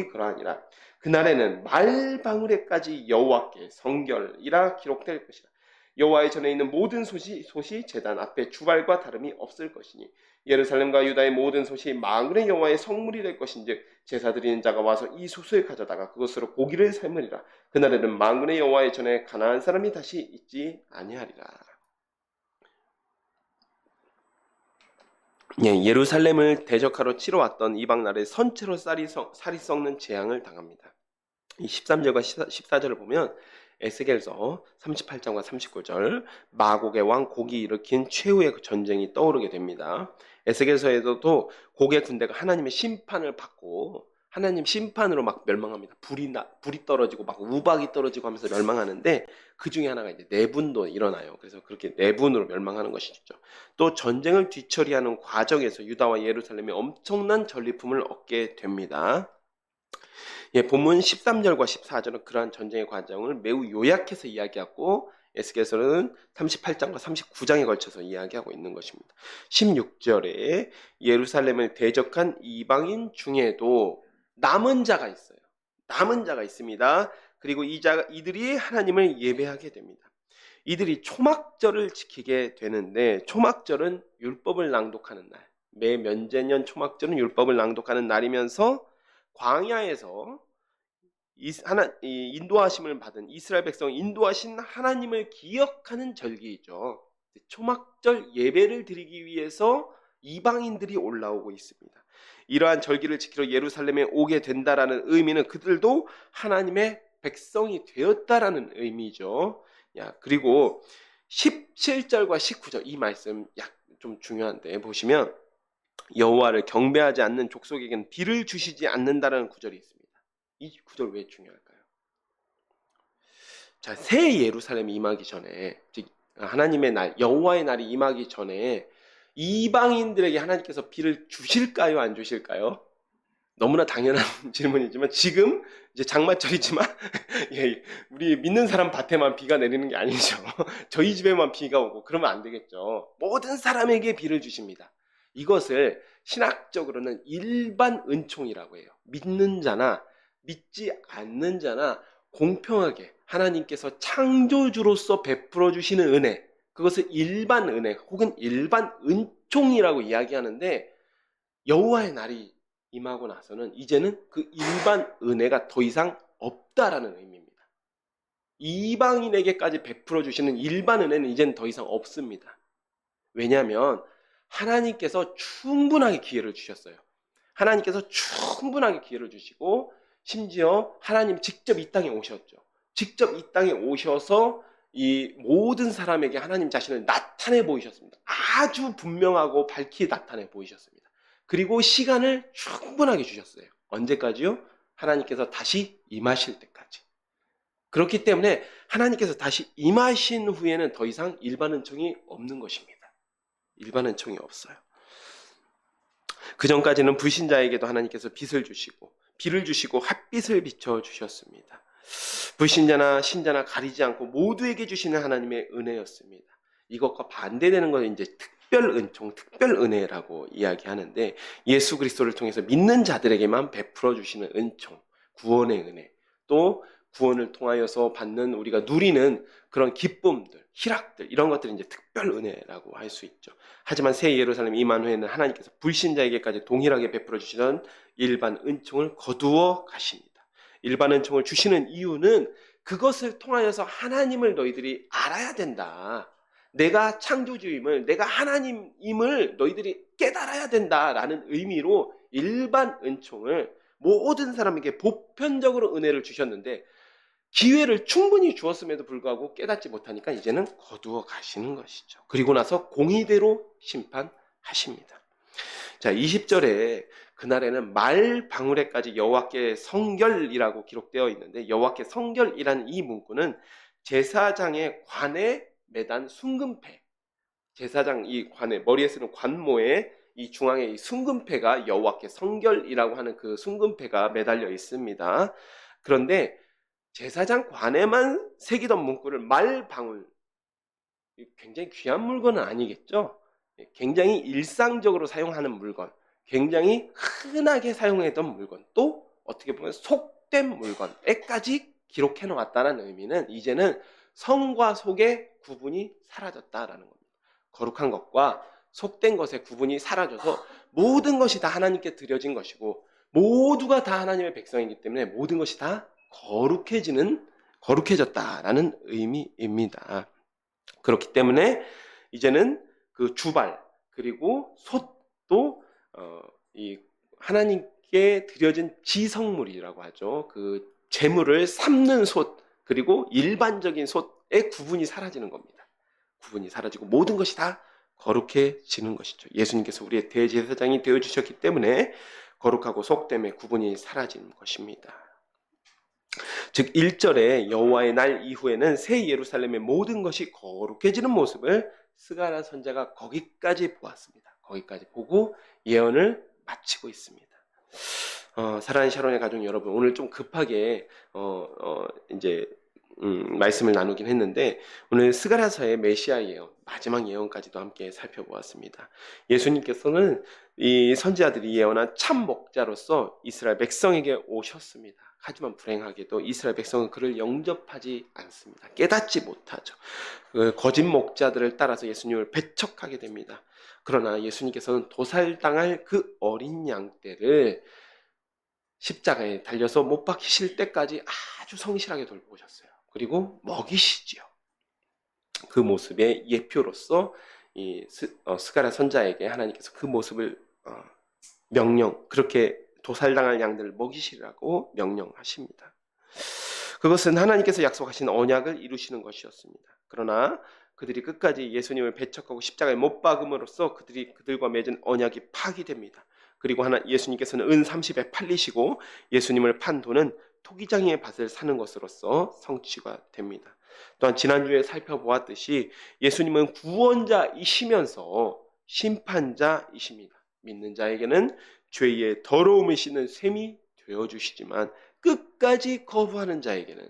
그러하니라. 그날에는 말방울에까지 여호와께 성결이라 기록될 것이라. 여호와의 전에 있는 모든 솥이 제단 앞에 주발과 다름이 없을 것이니 예루살렘과 유다의 모든 솥이 만군의 여호와의 성물이 될 것인즉 제사 드리는 자가 와서 이 솥을 가져다가 그것으로 고기를 삶으리라. 그날에는 만군의 여호와의 전에 가나안 사람이 다시 있지 아니하리라. 예루살렘을 대적하러 치러 왔던 이방 나라의 선체로 살이 썩는 재앙을 당합니다. 이 13절과 14절을 보면 에스겔서 38장과 39절 마곡의 왕 곡이 일으킨 최후의 전쟁이 떠오르게 됩니다. 에스겔서에서도 곡의 군대가 하나님의 심판을 받고 하나님 심판으로 막 멸망합니다. 불이 떨어지고 막 우박이 떨어지고 하면서 멸망하는데 그 중에 하나가 이제 내분도 일어나요. 그래서 그렇게 내분으로 멸망하는 것이죠. 또 전쟁을 뒤처리하는 과정에서 유다와 예루살렘이 엄청난 전리품을 얻게 됩니다. 본문 13절과 14절은 그러한 전쟁의 과정을 매우 요약해서 이야기하고 에스겔서는 38장과 39장에 걸쳐서 이야기하고 있는 것입니다. 16절에 예루살렘을 대적한 이방인 중에도 남은 자가 있어요. 남은 자가 있습니다. 그리고 이들이 하나님을 예배하게 됩니다. 이들이 초막절을 지키게 되는데 주일은 율법을 낭독하는 날, 매 면제년 초막절은 율법을 낭독하는 날이면서 광야에서 인도하심을 받은 이스라엘 백성 인도하신 하나님을 기억하는 절기이죠. 초막절 예배를 드리기 위해서 이방인들이 올라오고 있습니다. 이러한 절기를 지키러 예루살렘에 오게 된다라는 의미는 그들도 하나님의 백성이 되었다라는 의미죠. 그리고 17절과 19절 이 말씀 좀 중요한데 보시면 여호와를 경배하지 않는 족속에게는 비를 주시지 않는다라는 구절이 있습니다. 이 구절 왜 중요할까요? 자, 새 예루살렘이 임하기 전에, 즉 하나님의 날, 여호와의 날이 임하기 전에 이방인들에게 하나님께서 비를 주실까요, 안 주실까요? 너무나 당연한 질문이지만 지금 이제 장마철이지만 우리 믿는 사람 밭에만 비가 내리는 게 아니죠. 저희 집에만 비가 오고 그러면 안 되겠죠. 모든 사람에게 비를 주십니다. 이것을 신학적으로는 일반 은총이라고 해요. 믿는 자나 믿지 않는 자나 공평하게 하나님께서 창조주로서 베풀어 주시는 은혜, 그것을 일반 은혜 혹은 일반 은총이라고 이야기하는데, 여호와의 날이 임하고 나서는 이제는 그 일반 은혜가 더 이상 없다라는 의미입니다. 이방인에게까지 베풀어 주시는 일반 은혜는 이제는 더 이상 없습니다. 왜냐하면 하나님께서 충분하게 기회를 주셨어요. 하나님께서 충분하게 기회를 주시고, 심지어 하나님 직접 이 땅에 오셨죠. 직접 이 땅에 오셔서 이 모든 사람에게 하나님 자신을 나타내 보이셨습니다. 아주 분명하고 밝히 나타내 보이셨습니다. 그리고 시간을 충분하게 주셨어요. 언제까지요? 하나님께서 다시 임하실 때까지. 그렇기 때문에 하나님께서 다시 임하신 후에는 더 이상 일반 은총이 없는 것입니다. 일반 은총이 없어요. 그 전까지는 불신자에게도 하나님께서 빛을 주시고 비를 주시고 햇빛을 비춰 주셨습니다. 불신자나 신자나 가리지 않고 모두에게 주시는 하나님의 은혜였습니다. 이것과 반대되는 것은 이제 특별 은총, 특별 은혜라고 이야기하는데, 예수 그리스도를 통해서 믿는 자들에게만 베풀어 주시는 은총, 구원의 은혜, 또 구원을 통하여서 받는 우리가 누리는 그런 기쁨들, 희락들, 이런 것들이 이제 특별 은혜라고 할 수 있죠. 하지만 새 예루살렘 임한 후에는 하나님께서 불신자에게까지 동일하게 베풀어 주시던 일반 은총을 거두어 가십니다. 일반 은총을 주시는 이유는 그것을 통하여서 하나님을 너희들이 알아야 된다. 내가 창조주임을, 내가 하나님임을 너희들이 깨달아야 된다라는 의미로 일반 은총을 모든 사람에게 보편적으로 은혜를 주셨는데, 기회를 충분히 주었음에도 불구하고 깨닫지 못하니까 이제는 거두어 가시는 것이죠. 그리고 나서 공의대로 심판하십니다. 자, 20절에 그날에는 말 방울에까지 여호와께 성결이라고 기록되어 있는데, 여호와께 성결이라는 이 문구는 제사장의 관에 매단 순금패, 제사장 이 관에 머리에 쓰는 관모에 이 중앙에 이 순금패가 여호와께 성결이라고 하는 그 순금패가 매달려 있습니다. 그런데 제사장 관에만 새기던 문구를 말방울, 굉장히 귀한 물건은 아니겠죠? 굉장히 일상적으로 사용하는 물건, 굉장히 흔하게 사용했던 물건, 또 어떻게 보면 속된 물건에까지 기록해 놓았다는 의미는 이제는 성과 속의 구분이 사라졌다라는 겁니다. 거룩한 것과 속된 것의 구분이 사라져서 모든 것이 다 하나님께 드려진 것이고, 모두가 다 하나님의 백성이기 때문에 모든 것이 다 거룩해졌다라는 의미입니다. 그렇기 때문에 이제는 그 주발 그리고 솥도 이 하나님께 드려진 지성물이라고 하죠. 그 제물을 삶는 솥 그리고 일반적인 솥의 구분이 사라지는 겁니다. 구분이 사라지고 모든 것이 다 거룩해지는 것이죠. 예수님께서 우리의 대제사장이 되어주셨기 때문에 거룩하고 속됨의 구분이 사라지는 것입니다. 즉 1절에 여호와의 날 이후에는 새 예루살렘의 모든 것이 거룩해지는 모습을 스가랴 선지자가 거기까지 보았습니다. 거기까지 보고 예언을 마치고 있습니다. 사랑하는 샤론의 가족 여러분, 오늘 좀 급하게 이제 말씀을 나누긴 했는데, 오늘 스가랴서의 메시아 예언, 마지막 예언까지도 함께 살펴보았습니다. 예수님께서는 이 선지자들이 예언한 참 목자로서 이스라엘 백성에게 오셨습니다. 하지만 불행하게도 이스라엘 백성은 그를 영접하지 않습니다. 깨닫지 못하죠. 그 거짓 목자들을 따라서 예수님을 배척하게 됩니다. 그러나 예수님께서는 도살당할 그 어린 양떼를 십자가에 달려서 못 박히실 때까지 아주 성실하게 돌보셨어요. 그리고 먹이시지요. 그 모습의 예표로서 이 스가랴 선자에게 하나님께서 그 모습을 그렇게 도살당할 양들을 먹이시라고 명령하십니다. 그것은 하나님께서 약속하신 언약을 이루시는 것이었습니다. 그러나 그들이 끝까지 예수님을 배척하고 십자가에 못 박음으로써 그들과 맺은 언약이 파기됩니다. 그리고 예수님께서는 은 30에 팔리시고 예수님을 판 돈은 토기장이의 밭을 사는 것으로서 성취가 됩니다. 또한 지난주에 살펴보았듯이 예수님은 구원자이시면서 심판자이십니다. 믿는 자에게는 죄의 더러움을 씻는 셈이 되어주시지만 끝까지 거부하는 자에게는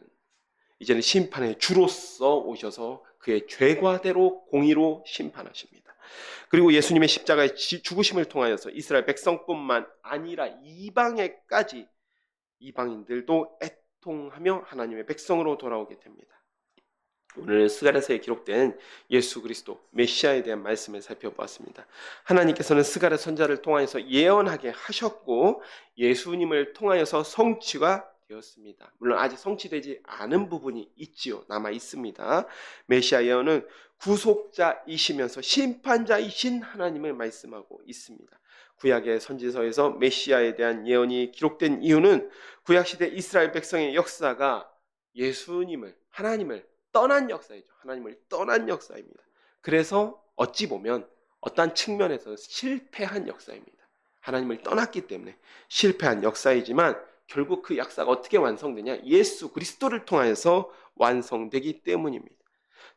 이제는 심판의 주로서 오셔서 그의 죄과대로 공의로 심판하십니다. 그리고 예수님의 십자가의 죽으심을 통하여서 이스라엘 백성뿐만 아니라 이방인들도 애통하며 하나님의 백성으로 돌아오게 됩니다. 오늘 스가랴서에 기록된 예수 그리스도 메시아에 대한 말씀을 살펴보았습니다. 하나님께서는 스가랴 선지자를 통하여서 예언하게 하셨고 예수님을 통하여서 성취가 되었습니다. 물론 아직 성취되지 않은 부분이 있지요. 남아 있습니다. 메시아 예언은 구속자이시면서 심판자이신 하나님을 말씀하고 있습니다. 구약의 선지서에서 메시아에 대한 예언이 기록된 이유는 구약시대 이스라엘 백성의 역사가 하나님을 떠난 역사이죠. 하나님을 떠난 역사입니다. 그래서 어찌 보면 어떠한 측면에서 실패한 역사입니다. 하나님을 떠났기 때문에 실패한 역사이지만 결국 그 역사가 어떻게 완성되냐? 예수 그리스도를 통하여서 완성되기 때문입니다.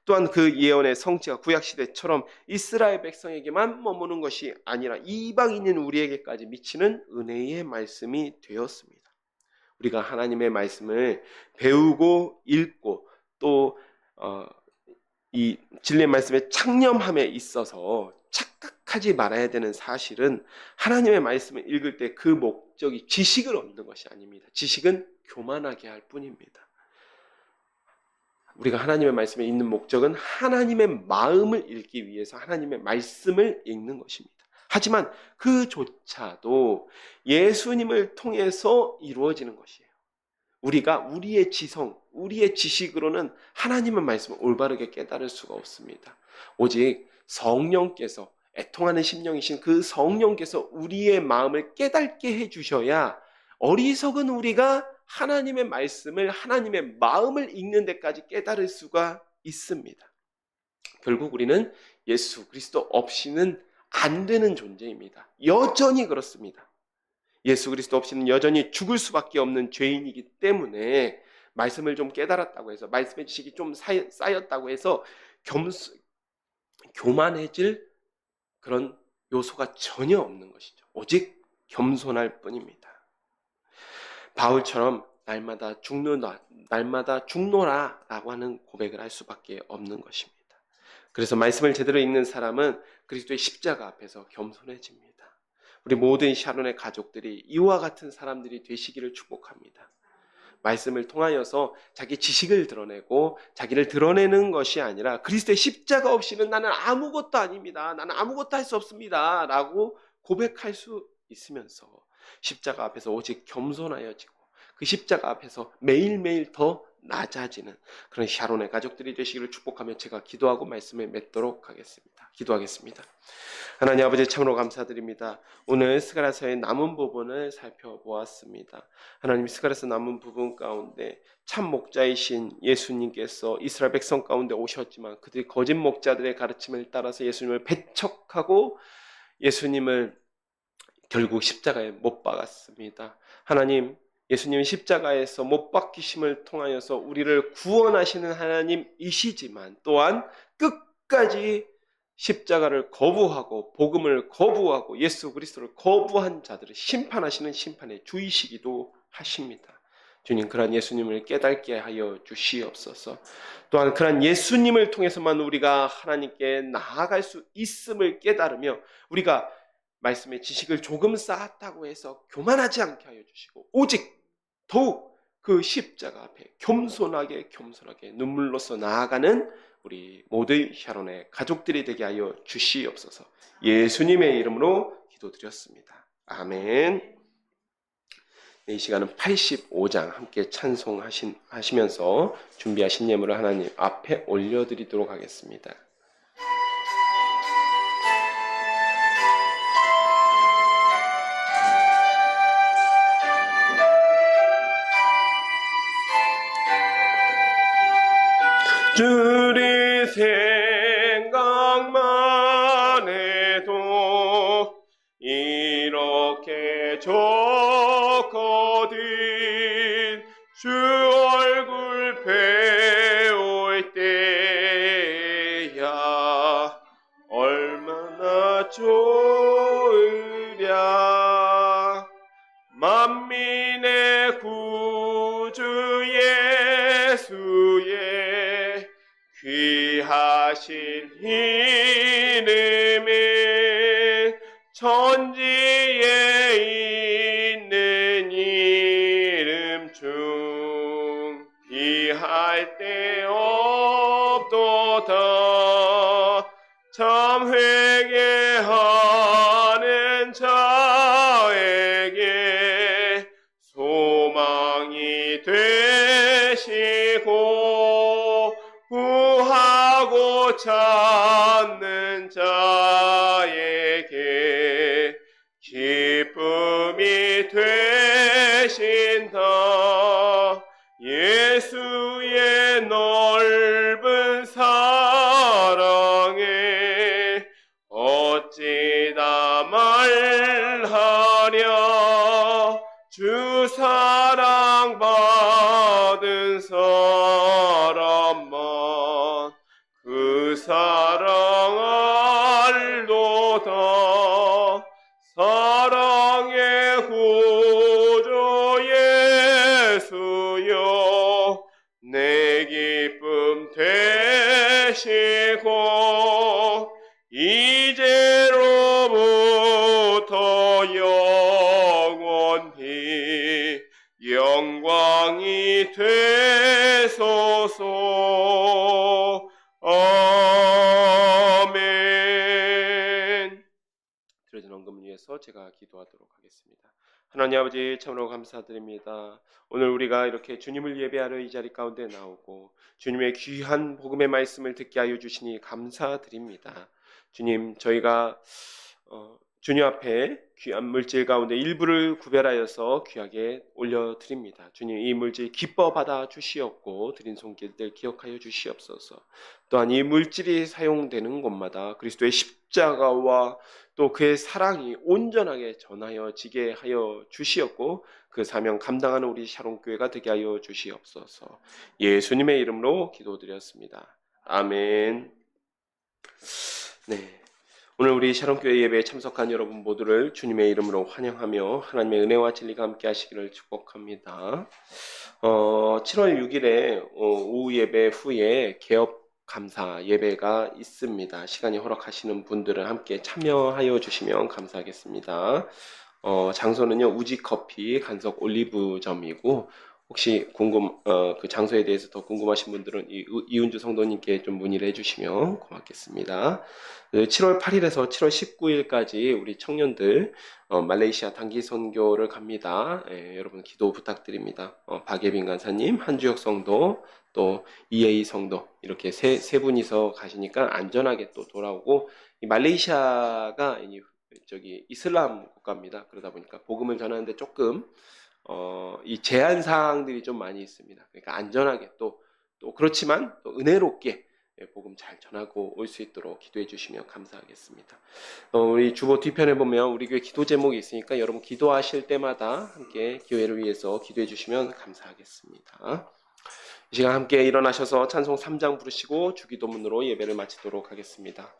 또한 그 예언의 성취가 구약시대처럼 이스라엘 백성에게만 머무는 것이 아니라 이방인인 우리에게까지 미치는 은혜의 말씀이 되었습니다. 우리가 하나님의 말씀을 배우고 읽고 또 이 진리의 말씀의 창념함에 있어서 착각하지 말아야 되는 사실은 하나님의 말씀을 읽을 때 그 목적이 지식을 얻는 것이 아닙니다. 지식은 교만하게 할 뿐입니다. 우리가 하나님의 말씀에 읽는 목적은 하나님의 마음을 읽기 위해서 하나님의 말씀을 읽는 것입니다. 하지만 그조차도 예수님을 통해서 이루어지는 것이에요. 우리가 우리의 지식으로는 하나님의 말씀을 올바르게 깨달을 수가 없습니다. 오직 성령께서, 애통하는 심령이신 그 성령께서 우리의 마음을 깨닫게 해주셔야 어리석은 우리가 하나님의 말씀을, 하나님의 마음을 읽는 데까지 깨달을 수가 있습니다. 결국 우리는 예수 그리스도 없이는 안 되는 존재입니다. 여전히 그렇습니다. 예수 그리스도 없이는 여전히 죽을 수밖에 없는 죄인이기 때문에 말씀을 좀 깨달았다고 해서, 말씀의 지식이 좀 쌓였다고 해서 교만해질 그런 요소가 전혀 없는 것이죠. 오직 겸손할 뿐입니다. 바울처럼 날마다 죽노라 라고 하는 고백을 할 수밖에 없는 것입니다. 그래서 말씀을 제대로 읽는 사람은 그리스도의 십자가 앞에서 겸손해집니다. 우리 모든 샤론의 가족들이 이와 같은 사람들이 되시기를 축복합니다. 말씀을 통하여서 자기 지식을 드러내고 자기를 드러내는 것이 아니라 그리스도의 십자가 없이는 나는 아무것도 아닙니다. 나는 아무것도 할 수 없습니다. 라고 고백할 수 있으면서 십자가 앞에서 오직 겸손하여지고 그 십자가 앞에서 매일매일 더 낮아지는 그런 샤론의 가족들이 되시기를 축복하며 제가 기도하고 말씀을 맺도록 하겠습니다. 기도하겠습니다. 하나님 아버지 참으로 감사드립니다. 오늘 스가랴서의 남은 부분을 살펴보았습니다. 하나님 스가랴서 남은 부분 가운데 참 목자이신 예수님께서 이스라엘 백성 가운데 오셨지만 그들이 거짓 목자들의 가르침을 따라서 예수님을 배척하고 예수님을 결국 십자가에 못 박았습니다. 하나님, 예수님은 십자가에서 못 박히심을 통하여서 우리를 구원하시는 하나님이시지만 또한 끝까지 십자가를 거부하고 복음을 거부하고 예수 그리스도를 거부한 자들을 심판하시는 심판의 주이시기도 하십니다. 주님, 그러한 예수님을 깨닫게 하여 주시옵소서. 또한 그러한 예수님을 통해서만 우리가 하나님께 나아갈 수 있음을 깨달으며 우리가 말씀의 지식을 조금 쌓았다고 해서 교만하지 않게 하여 주시고 오직 더욱 그 십자가 앞에 겸손하게 눈물로써 나아가는 우리 모두 샤론의 가족들이 되게 하여 주시옵소서. 예수님의 이름으로 기도드렸습니다. 아멘. 이 시간은 85장 함께 찬송하시면서 준비하신 예물을 하나님 앞에 올려드리도록 하겠습니다. 주리 생각만 해도 이렇게 좋거든 주 얼굴 배울 때야 얼마나 좋으랴. 만민의 구주 예수의 귀하신 이름에 천지에 있는 이름 중 비할 데 없도다. 참 회개하는 자에게 소망이 되시고 구하고 찾는 자에게 기쁨이 되신다. 예수의 넓은 사랑에 어찌다 말하랴. 주 사랑 받은 사람만 그 사랑 알도다. 사랑의 구주 예수여 내 기쁨 되시고 이제로부터 영원히 영광이 되소서. 아멘. 드려진 헌금을 위해서 제가 기도하도록 하겠습니다. 하나님 아버지 참으로 감사드립니다. 오늘 우리가 이렇게 주님을 예배하러 이 자리 가운데 나오고 주님의 귀한 복음의 말씀을 듣게 하여 주시니 감사드립니다. 주님, 저희가 주님 앞에 귀한 물질 가운데 일부를 구별하여서 귀하게 올려드립니다. 주님, 이 물질 기뻐 받아 주시옵고 드린 손길들 기억하여 주시옵소서. 또한 이 물질이 사용되는 곳마다 그리스도의 십자가와 또 그의 사랑이 온전하게 전하여지게 하여 주시옵고 그 사명 감당하는 우리 샤론교회가 되게 하여 주시옵소서. 예수님의 이름으로 기도드렸습니다. 아멘. 네. 오늘 우리 샤론교회 예배에 참석한 여러분 모두를 주님의 이름으로 환영하며 하나님의 은혜와 진리가 함께 하시기를 축복합니다. 7월 6일에 오후 예배 후에 개업 감사 예배가 있습니다. 시간이 허락하시는 분들은 함께 참여하여 주시면 감사하겠습니다. 장소는요, 우지커피 간석 올리브점이고, 혹시 그 장소에 대해서 더 궁금하신 분들은 이은주 성도님께 좀 문의를 해주시면 고맙겠습니다. 7월 8일에서 7월 19일까지 우리 청년들 말레이시아 단기 선교를 갑니다. 여러분 기도 부탁드립니다. 박예빈 간사님, 한주혁 성도, 또 이에이 성도 이렇게 세 분이서 가시니까 안전하게 또 돌아오고, 이 말레이시아가 저기 이슬람 국가입니다. 그러다 보니까 복음을 전하는데 조금 이 제한 사항들이 좀 많이 있습니다. 그러니까 안전하게 또 그렇지만 또 은혜롭게 복음 잘 전하고 올 수 있도록 기도해 주시면 감사하겠습니다. 우리 주보 뒤편에 보면 우리 교회 기도 제목이 있으니까 여러분 기도하실 때마다 함께 교회를 위해서 기도해 주시면 감사하겠습니다. 이 시간 함께 일어나셔서 찬송 3장 부르시고 주기도문으로 예배를 마치도록 하겠습니다.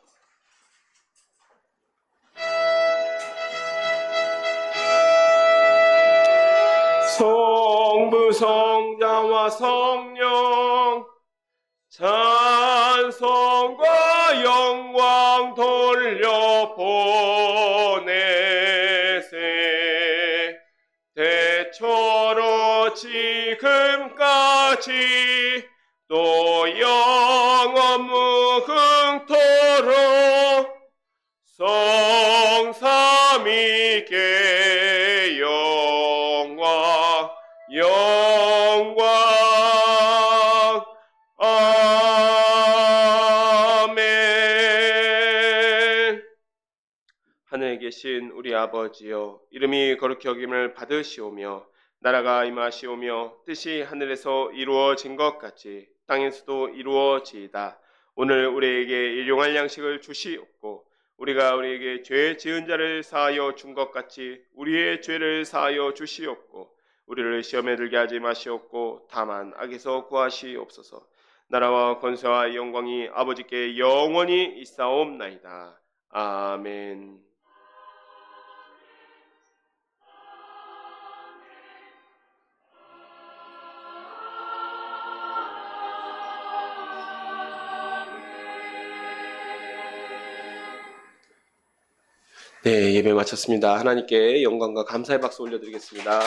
성부 성자와 성령 찬송과 영광 돌려 보내세. 대초로 지금까지 또 영원 무궁토록 성삼위께 영광 아멘. 하늘에 계신 우리 아버지여, 이름이 거룩히 여김을 받으시오며 나라가 임하시오며 뜻이 하늘에서 이루어진 것 같이 땅에서도 이루어지이다. 오늘 우리에게 일용할 양식을 주시옵고 우리가 우리에게 죄 지은 자를 사하여 준 것 같이 우리의 죄를 사하여 주시옵고 우리를 시험에 들게 하지 마시옵고 다만 악에서 구하시옵소서. 나라와 권세와 영광이 아버지께 영원히 있사옵나이다. 아멘. 네, 예배 마쳤습니다. 하나님께 영광과 감사의 박수 올려드리겠습니다.